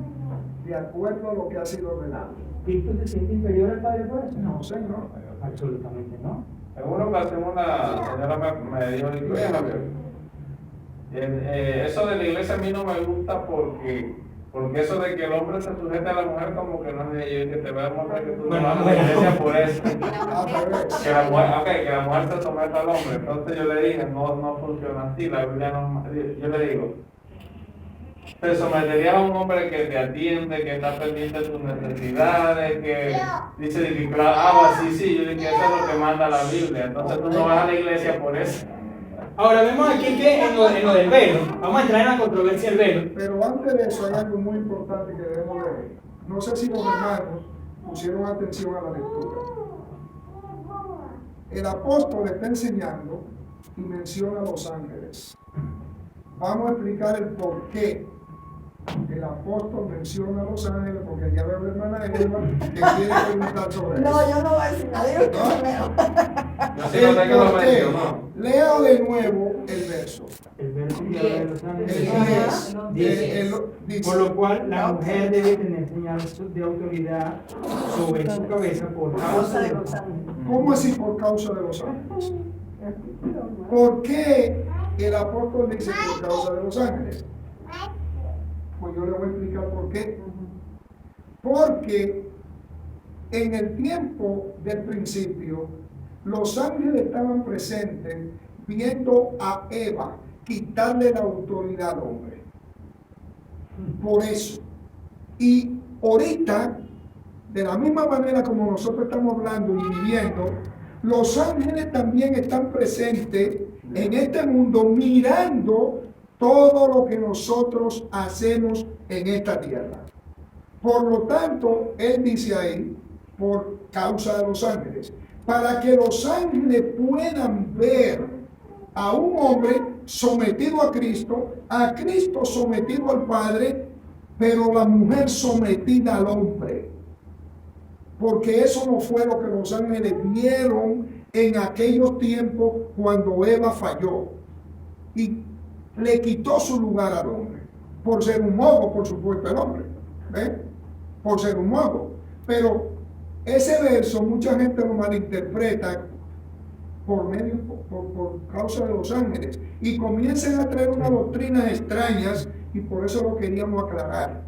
de acuerdo a lo que ha sido ordenado. ¿Cristo se siente inferior al Padre por eso? No, Señor. Absolutamente no. En una ocasión una señora me dijo, eso de la iglesia a mí no me gusta porque eso de que el hombre se sujeta a la mujer como que no es de ellos, que te va a mostrar que tú no vas a la iglesia por eso. Que la mujer, que la mujer se someta al hombre. Entonces yo le dije, no funciona así, la Biblia no, yo le digo, te someterías a un hombre que te atiende, que está pendiente de tus necesidades, que dice que claro, sí, yo le dije, eso es lo que manda la Biblia. Entonces tú no vas a la iglesia por eso. Ahora vemos aquí que en lo del velo, vamos a entrar en la controversia del velo. Pero antes de eso hay algo muy importante que debemos de ver. No sé si los hermanos pusieron atención a la lectura. El apóstol está enseñando y menciona a los ángeles. Vamos a explicar el por qué el apóstol menciona a los ángeles, porque ya veo a la hermana Elba que quiere preguntar sobre eso. No, yo no voy a decir nada, yo no leo. Yo sí no sé que lo ¿Por qué? mencionó. Leo de nuevo el verso. El verso que habla de los El ángeles 10. dice, por lo cual la mujer debe tener señal de autoridad sobre su cabeza por causa de los ángeles. ¿Cómo así por causa de los ángeles? ¿Por qué el apóstol dice por causa de los ángeles? Pues yo le voy a explicar por qué. Porque en el tiempo del principio, los ángeles estaban presentes viendo a Eva quitarle la autoridad al hombre. Por eso. Y ahorita, de la misma manera como nosotros estamos hablando y viviendo, los ángeles también están presentes en este mundo mirando todo lo que nosotros hacemos en esta tierra. Por lo tanto, él dice ahí, por causa de los ángeles, para que los ángeles puedan ver a un hombre sometido a Cristo sometido al Padre, pero la mujer sometida al hombre. porque eso no fue lo que los ángeles vieron en aquellos tiempos cuando Eva falló y le quitó su lugar al hombre, por ser un modo, por supuesto, el hombre, por ser un modo. Pero ese verso mucha gente lo malinterpreta por causa de los ángeles y comienzan a traer unas doctrinas extrañas, y por eso lo queríamos aclarar.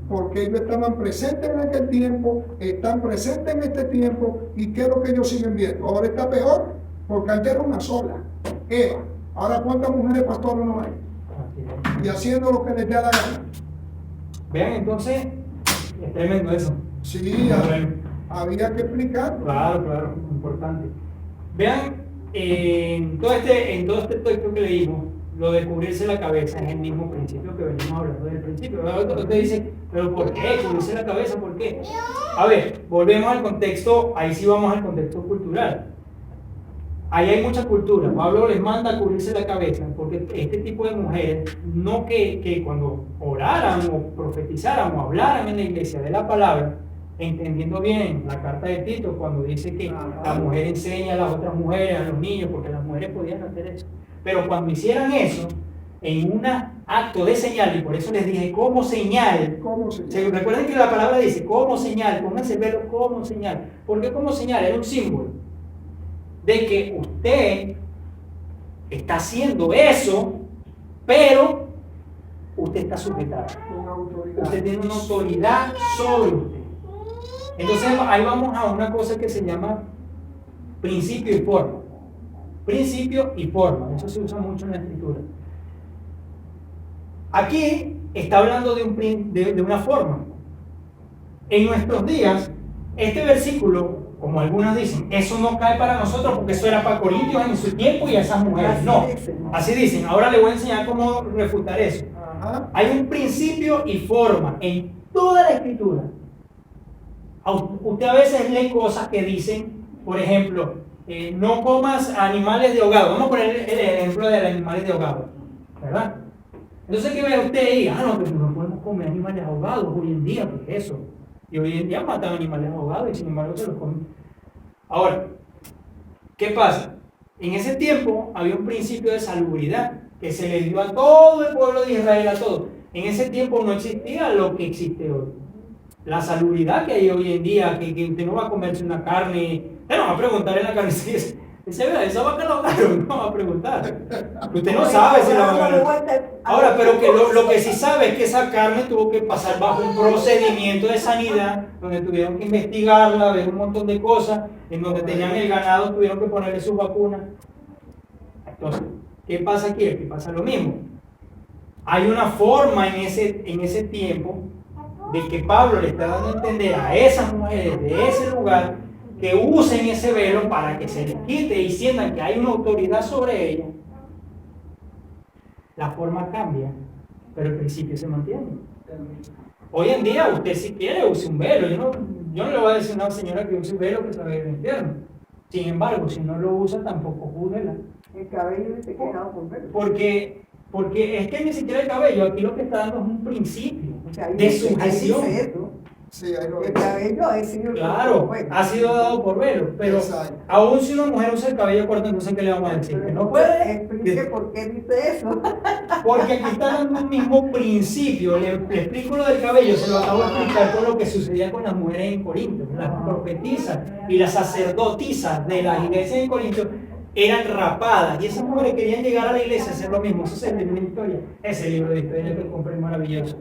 Porque ellos estaban presentes en aquel tiempo, están presentes en este tiempo, y ¿qué es lo que ellos siguen viendo? Ahora está peor, porque antes era una sola, Eva. Ahora ¿cuántas mujeres pastores no hay? Y haciendo lo que les da la gana. Vean, entonces, es tremendo eso. Sí, había que explicar. Claro, importante. Vean, en todo este texto que leímos, lo de cubrirse la cabeza es el mismo principio que venimos hablando del principio. Usted dice, pero ¿por qué cubrirse la cabeza? ¿Por qué? A ver, volvemos al contexto, ahí sí vamos al contexto cultural. Ahí hay mucha cultura. Pablo les manda a cubrirse la cabeza porque este tipo de mujeres, no que cuando oraran o profetizaran o hablaran en la iglesia de la palabra, entendiendo bien la carta de Tito, cuando dice que la mujer enseña a las otras mujeres, a los niños, porque las mujeres podían hacer eso. Pero cuando hicieran eso, en un acto de señal, y por eso les dije como señal, recuerden que la palabra dice como señal, pónganse el velo como señal. ¿Por qué como señal? Era un símbolo de que usted está haciendo eso, pero usted está sujetado. Usted tiene una autoridad sobre usted. Entonces ahí vamos a una cosa que se llama principio y forma. Principio y forma, eso se usa mucho en la escritura. Aquí está hablando de una forma. En nuestros días, este versículo, como algunos dicen, eso no cae para nosotros porque eso era para Corintios en su tiempo y a esas mujeres. No, así dicen. Ahora le voy a enseñar cómo refutar eso. Hay un principio y forma en toda la escritura. Usted a veces lee cosas que dicen, por ejemplo, no comas animales de ahogado. Vamos a poner el ejemplo de los animales de ahogado, ¿verdad? Entonces, ¿qué ve usted y diga? No, pero no podemos comer animales ahogados hoy en día, ¿qué es eso? Y hoy en día matan animales ahogados y sin embargo se los comen. Ahora, ¿qué pasa? En ese tiempo había un principio de salubridad que se le dio a todo el pueblo de Israel, a todos. En ese tiempo no existía lo que existe hoy. La salubridad que hay hoy en día, que usted no va a comerse una carne, usted no va a preguntar en la carne si esa vaca la ahogaron, no va a preguntar. Usted no sabe si la ahogaron. Ahora, pero que lo que sí sabe es que esa carne tuvo que pasar bajo un procedimiento de sanidad, donde tuvieron que investigarla, ver un montón de cosas, en donde tenían el ganado, tuvieron que ponerle sus vacunas. Entonces, ¿qué pasa aquí? Aquí pasa lo mismo. Hay una forma en ese tiempo de que Pablo le está dando a entender a esas mujeres de ese lugar que usen ese velo para que se les quite y sientan que hay una autoridad sobre ellas. La forma cambia, pero el principio se mantiene. Hoy en día usted si quiere use un velo. Yo no le voy a decir a una señora que use un velo que se vaya al infierno. Sin embargo, si no lo usa, tampoco júdela. El cabello se queda por velo. Porque es que ni siquiera el cabello, aquí lo que está dando es un principio de sujeción. Sí, ahí lo el cabello ha sido claro, ha sido dado por velo, pero exacto. Aún si una mujer usa el cabello corto, entonces ¿qué le vamos a decir? Que no puede. Explique por qué dice eso. Porque aquí está dando el mismo principio. Le explico lo del cabello, se lo acabo de explicar con lo que sucedía con las mujeres en Corinto. Las profetisas y las sacerdotisas de las iglesias en Corinto eran rapadas y esas mujeres querían llegar a la iglesia a hacer lo mismo. Eso es el libro de historia. Ese libro de historia que compré es maravilloso.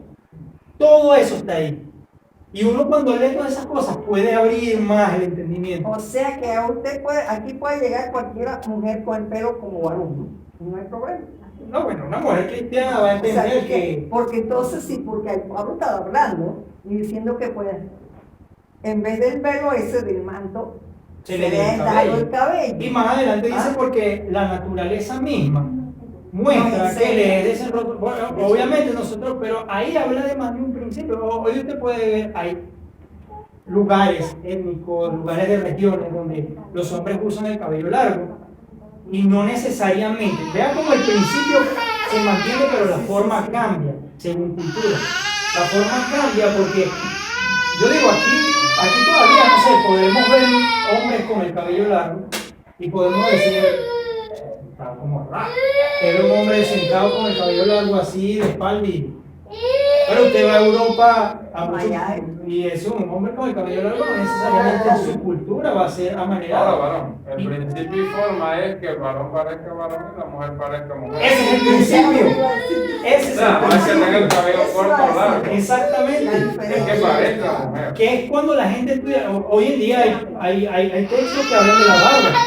Todo eso está ahí. Y uno cuando lee todas esas cosas puede abrir más el entendimiento. O sea que aquí puede llegar cualquier mujer con el pelo como varón. No hay problema. No, bueno, una mujer cristiana va a entender o sea, que... Porque entonces sí, porque Pablo estaba hablando y diciendo que pues en vez del velo ese del manto, se le dio el cabello. Y más adelante dice porque la naturaleza misma muestra que le es de ese rostro. Bueno, obviamente nosotros, pero ahí habla de más de un principio. Hoy usted puede ver, hay lugares étnicos, lugares de regiones donde los hombres usan el cabello largo y no necesariamente. Vea como el principio se mantiene, pero la forma cambia según cultura. La forma cambia porque, yo digo, aquí aquí todavía, no sé, podemos ver hombres con el cabello largo y podemos decir, está como raro. Era un hombre sentado con el cabello largo así, de espalda y... Pero usted va a Europa y es un hombre con el cabello largo, no necesariamente en su cultura va a ser Ahora, amanerado. varón, el principio y forma es que el varón parezca varón y la mujer parezca mujer. Ese es el principio. Ese O es sea, no es que el tenga el principio. cabello corto o largo, Exactamente. es que parezca mujer. Que es cuando la gente estudia, hoy en día hay textos que hablan de la barba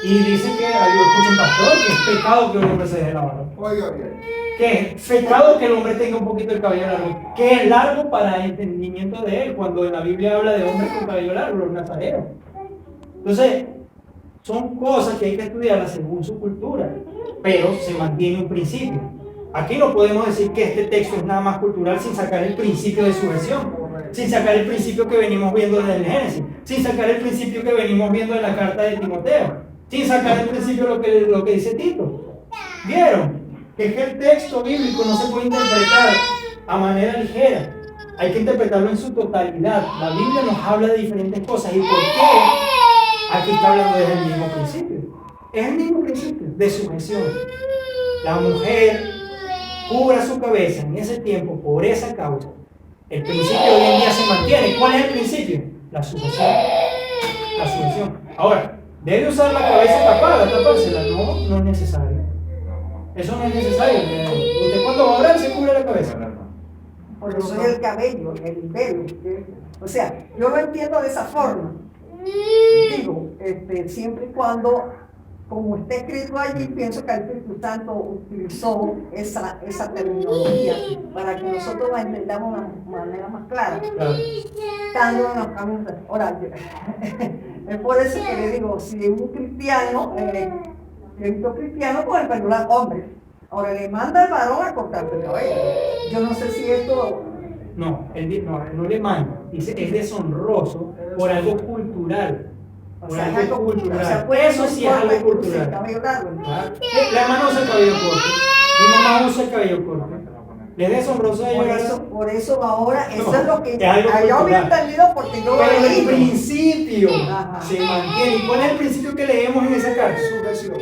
y dicen que, yo escucho un pastor, que es pecado que un hombre se deje la barba, Oiga bien. que es pecado que el hombre tenga un poquito el cabello largo, que es largo para entendimiento de él, cuando en la Biblia habla de hombres con cabello largo, los nazarenos. Entonces, son cosas que hay que estudiarlas según su cultura, pero se mantiene un principio. Aquí no podemos decir que este texto es nada más cultural sin sacar el principio de sujeción, sin sacar el principio que venimos viendo desde el Génesis, sin sacar el principio que venimos viendo en la carta de Timoteo, sin sacar el principio de lo que dice Tito. ¿Vieron? Que es que el texto bíblico no se puede interpretar a manera ligera, hay que interpretarlo en su totalidad. La Biblia nos habla de diferentes cosas. ¿Y por qué? Aquí está hablando desde el mismo principio. Es el mismo principio de sujeción. La mujer cubra su cabeza en ese tiempo por esa causa. El principio hoy en día se mantiene. ¿Cuál es el principio? La sujeción. La sujeción. Ahora, ¿debe usar la cabeza tapada, tapársela? No, no es necesario. Eso no es necesario. Usted cuando va a orar se cubre la cabeza. Por eso es el cabello, el pelo. O sea, yo lo entiendo de esa forma. Digo, siempre y cuando, como está escrito allí, pienso que el Espíritu Santo utilizó esa terminología para que nosotros la entendamos de una manera más clara. Claro. Estando en los caminos. Ahora, es por eso que le digo, si es un cristiano, cristiano con el pelo largo, hombre, ahora le manda al varón a cortarse el cabello. Yo no sé si esto... No, no le manda. Dice es deshonroso por algo cultural. O Por sea, algo es algo cultural. o sea, puede Eso sí es algo el cultural. cabello largo. ¿Verdad? La hermana usa el cabello corto. Mi mamá usa el cabello corto. Le es deshonroso a ella. Por eso ahora, eso es lo que es algo yo había cultural. entendido porque yo lo Pero el leí. principio Ajá. se mantiene. ¿Y cuál es el principio que leemos en esa carta? Sujeción.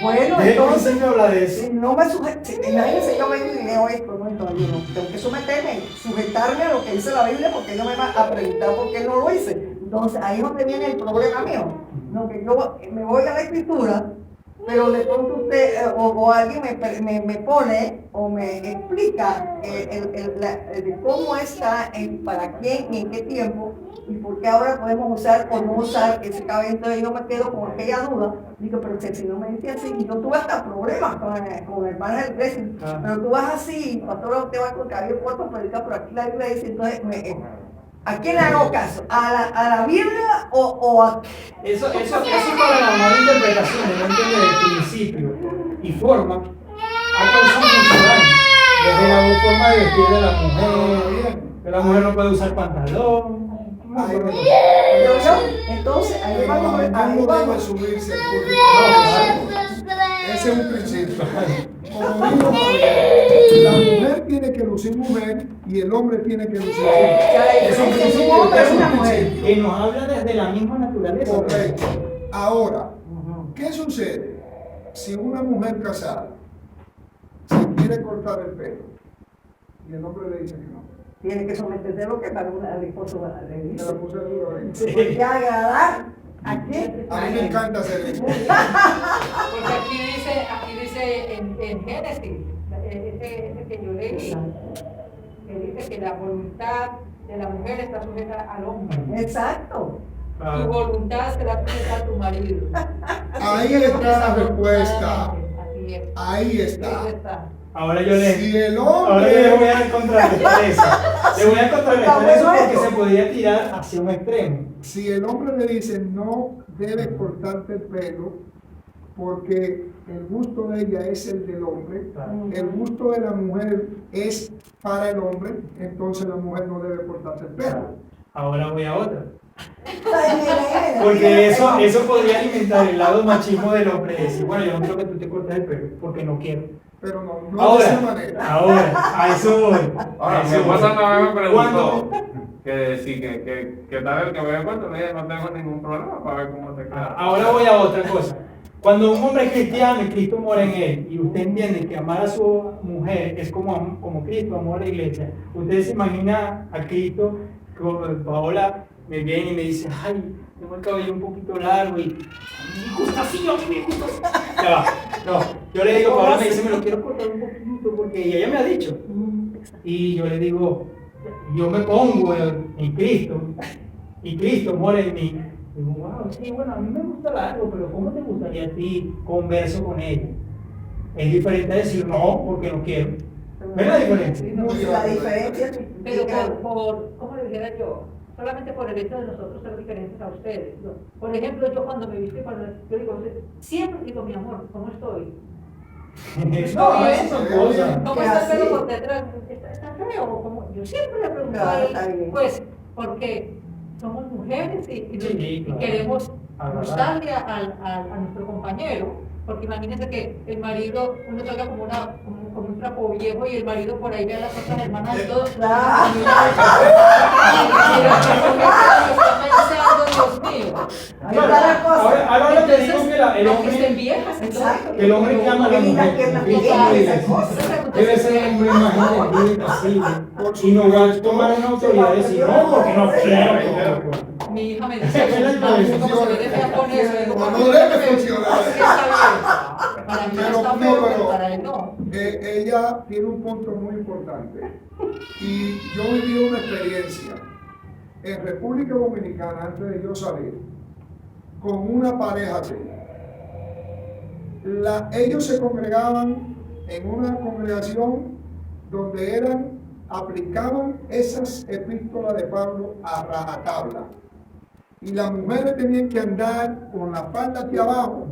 Bueno, El entonces, principio habla de eso. si no me sujeto, imagínense, yo vengo y leo esto, ¿no? Entonces yo no tengo que someterme, sujetarme a lo que dice la Biblia porque ellos me van a preguntar por qué no lo hice. Entonces ahí es donde viene el problema mío. No, que yo me voy a la escritura, pero de pronto usted o alguien me pone o me explica de cómo está, para quién y en qué tiempo y por qué ahora podemos usar o no usar ese cabello. Entonces yo me quedo con aquella duda. Digo, pero si no me dice así, y yo tuve hasta problemas con el pan del precio, pero tú vas así, pastor, usted va con cabello corto, predica por aquí la Biblia dice, entonces, ¿a quién le hago caso? ¿A la Biblia o a...? Eso para la mala interpretación, de no entender el principio y forma, ha causado mucho daño. Desde la forma de vestir de la mujer, que la mujer no puede usar pantalón. Entonces, ahí vamos a ver, Pero ahí no debe vamos. subirse el público. No, Ese es un principio. Como digo, la mujer tiene que lucir mujer y el hombre tiene que lucir hombre. Es un un principio, hombre, es es un una mujer. principio que nos habla desde la misma naturaleza. Correcto. Ahora, ¿qué sucede si una mujer casada se quiere cortar el pelo y el hombre le dice que no? Tiene que someterse a lo que para al esposo le Me dice. la puse duro ahí. Porque agradar a quién. A mí me encanta hacer eso. Porque aquí dice en Génesis, ese que yo leí, que dice que la voluntad de la mujer está sujeta al hombre. Exacto. Tu voluntad será sujeta a tu marido. Ahí está la respuesta. Así es. Ahí Ahí está. está. Ahora yo le Si el Ahora yo le voy hombre, a contrarrestar eso. Le voy a contrarrestar eso porque se podía tirar hacia un extremo. si el hombre le dice no debes cortarte el pelo porque el gusto de ella es el del hombre, el gusto de la mujer es para el hombre, entonces la mujer no debe cortarse el pelo. Ahora voy a otra. Ay, mira, Porque eso podría alimentar el lado machismo del hombre. Decir, bueno, yo no quiero que tú te cortes el pelo porque no quiero. Pero no de esa manera. Ahora, a eso voy. Ahora, A mi eso voy. esposa una vez me preguntó, Que sí, que tal el que me dé cuenta, le dije, no tengo ningún problema para ver cómo te queda. Ahora voy a otra cosa. Cuando un hombre es cristiano y Cristo mora en él, y usted entiende que amar a su mujer es como Cristo amó a la iglesia, usted se imagina a Cristo, como Paola me viene y me dice, ay, tengo el cabello un poquito largo y a mí me gusta así, a mí me gusta así. Ya va. No, yo le digo, Paola me dice, me lo quiero cortar un poquito porque ella me ha dicho. Y yo le digo, yo me pongo en Cristo y Cristo mora en mí. Digo, wow, sí, bueno, a mí me gusta largo, pero ¿cómo te gustaría a ti converso con ella? Es diferente a decir no, porque no quiero. ¿Ves la diferencia? La diferencia Pero significa- ¿cómo le dijera yo? Solamente por el hecho de nosotros ser diferentes a ustedes. Por ejemplo, yo cuando me visto, yo digo, siempre digo, mi amor, ¿cómo estoy? No, esas son cosas. ¿Cómo Que está el pelo así. por detrás? ¿Está feo? ¿Cómo? Yo siempre le pregunto Claro, a él, está bien. pues, porque somos mujeres y Sí, claro. queremos Agradar. gustarle a nuestro compañero. Porque imagínense que el marido, uno salga como un trapo viejo y el marido por ahí vea las otras hermanas y todo. Claro. Dios mío. Ahí está la cosa. Ahora te digo que el aunque estén hombre, viejas, Exacto. el hombre que ama a la Qué lindas mujer, piernas Cristo tiene, debe esas ser- cosas. debe ser un hombre más inteligente, así, y no va a tomar una autoridad y decir, no, porque no quiero. Mi hija me dice, como se ve de fea con eso, digo, No, no "Bueno, debe sí funcionar. está bien". Para mí Pero, está no, feo, pero- pero para él no. Ella tiene un punto muy importante. Y yo viví una experiencia en República Dominicana antes de yo salir con una pareja de ellos se congregaban en una congregación donde aplicaban esas epístolas de Pablo a rajatabla. Y las mujeres tenían que andar con la falda hacia abajo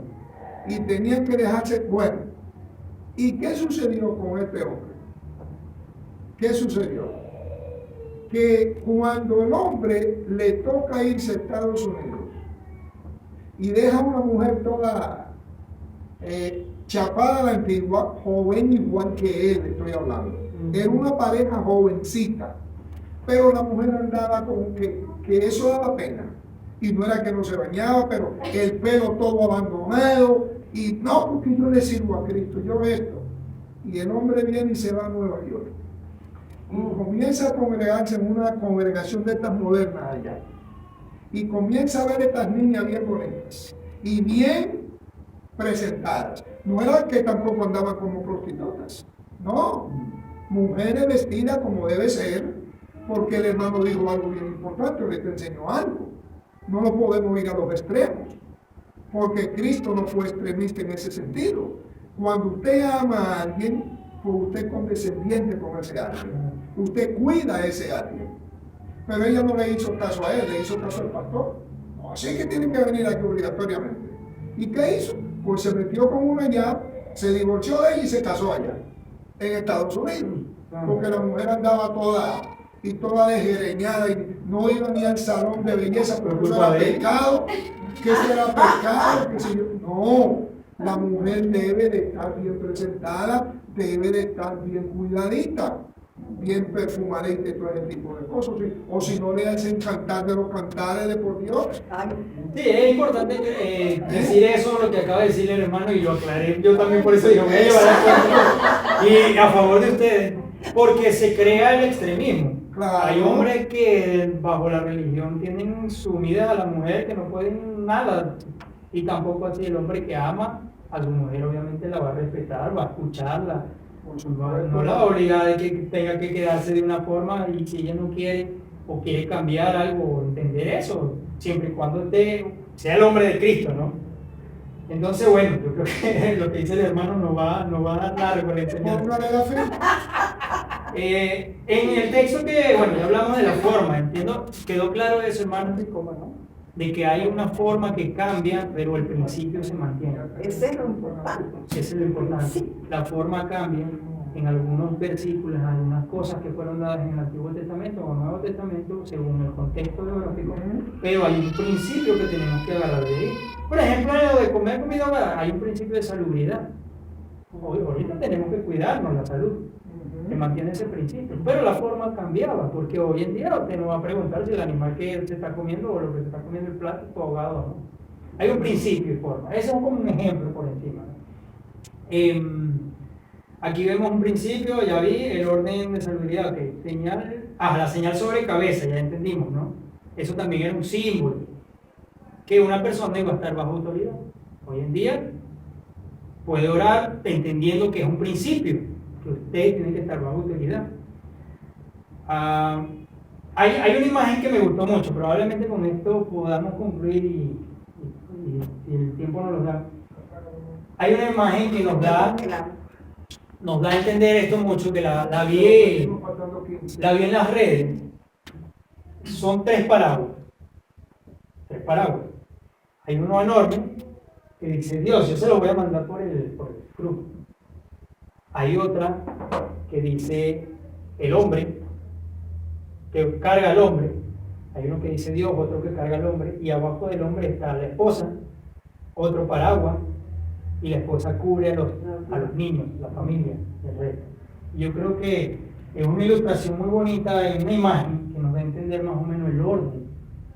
y tenían que dejarse, bueno. ¿Y qué sucedió con este hombre? ¿Qué sucedió? Que cuando el hombre le toca irse a Estados Unidos y deja a una mujer toda chapada a la antigua, joven igual que él, estoy hablando. Era una pareja jovencita, pero la mujer andaba como que eso daba pena. Y no era que no se bañaba, pero el pelo todo abandonado. Y no, porque yo le sirvo a Cristo, yo esto. Y el hombre viene y se va a Nueva York. Y comienza a congregarse en una congregación de estas modernas allá. Y comienza a ver estas niñas bien bonitas y bien presentadas. No era que tampoco andaban como prostitutas. No, mujeres vestidas como debe ser, porque el hermano dijo algo bien importante, le te enseñó algo. No lo podemos ir a los extremos, porque Cristo no fue extremista en ese sentido. Cuando usted ama a alguien, pues usted es condescendiente con ese alguien. Usted cuida a ese alguien. Pero ella no le hizo caso a él, le hizo caso al pastor. No, así que tiene que venir aquí obligatoriamente. ¿Y qué hizo? Pues se metió con una allá, se divorció de ella y se casó allá, en Estados Unidos. Porque la mujer andaba toda desgreñada y no iba ni al salón de belleza, porque eso era pecado. Que eso era pecado, que si yo... No, la mujer debe de estar bien presentada, debe de estar bien cuidadita, bien perfumadita y todo ese tipo de cosas. ¿Sí? O si no le hacen cantar de los cantares de por Dios. Ay, Sí, es importante decir eso, lo que acaba de decir el hermano, y lo aclaré yo también, por eso digo, voy a llevar a cabo. Y a favor de ustedes, porque se crea el extremismo. Claro. Hay hombres que bajo la religión tienen sumidas a la mujer, que no pueden nada, y tampoco así el hombre que ama a su mujer obviamente la va a respetar, va a escucharla, no la obliga de que tenga que quedarse de una forma, y si ella no quiere o quiere cambiar algo, entender eso, siempre y cuando sea el hombre de Cristo, ¿no? Entonces, bueno, yo creo que lo que dice el hermano no va a dar largo la enseñanza. Póngale la fe. En el texto que, bueno, ya hablamos de la forma, entiendo, quedó claro eso, hermano, de que hay una forma que cambia, pero el principio se mantiene. ese es lo importante. Eso es lo importante. Sí. La forma cambia en algunos versículos, en algunas cosas que fueron dadas en el Antiguo Testamento o Nuevo Testamento, según el contexto geográfico, pero hay un principio que tenemos que agarrar de ahí. Por ejemplo, en lo de comer comida ahogada, hay un principio de salubridad. Ahorita tenemos que cuidarnos la salud. se mantiene ese principio. Pero la forma cambiaba, porque hoy en día usted no va a preguntar si el animal que se está comiendo o lo que se está comiendo el plato está ahogado o no. Hay un principio y forma. Ese es como un ejemplo por encima, ¿no? Aquí vemos un principio, ya vi, el orden de salubridad, okay. La señal sobre cabeza, ya entendimos, ¿no? Eso también era un símbolo, que una persona iba a estar bajo autoridad. Hoy en día puede orar entendiendo que es un principio, que usted tiene que estar bajo autoridad. Hay una imagen que me gustó mucho, probablemente con esto podamos concluir y si el tiempo nos lo da. Hay una imagen que nos da a entender esto mucho, que la vi en las redes. Son tres parábolas. Hay uno enorme que dice Dios, yo se lo voy a mandar por el grupo. Hay otra que dice el hombre, que carga al hombre. Hay uno que dice Dios, otro que carga al hombre, y abajo del hombre está la esposa, otro paraguas, y la esposa cubre a los niños, la familia, el resto. Yo creo que es una ilustración muy bonita, es una imagen que nos da a entender más o menos el orden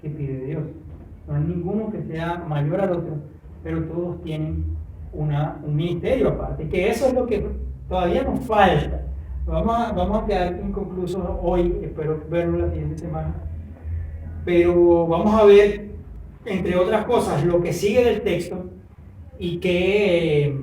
que pide Dios. No hay ninguno que sea mayor al otro, pero todos tienen un ministerio aparte, que eso es lo que todavía nos falta. Vamos a quedar inconclusos hoy, espero verlo la siguiente semana, pero vamos a ver, entre otras cosas, lo que sigue del texto y qué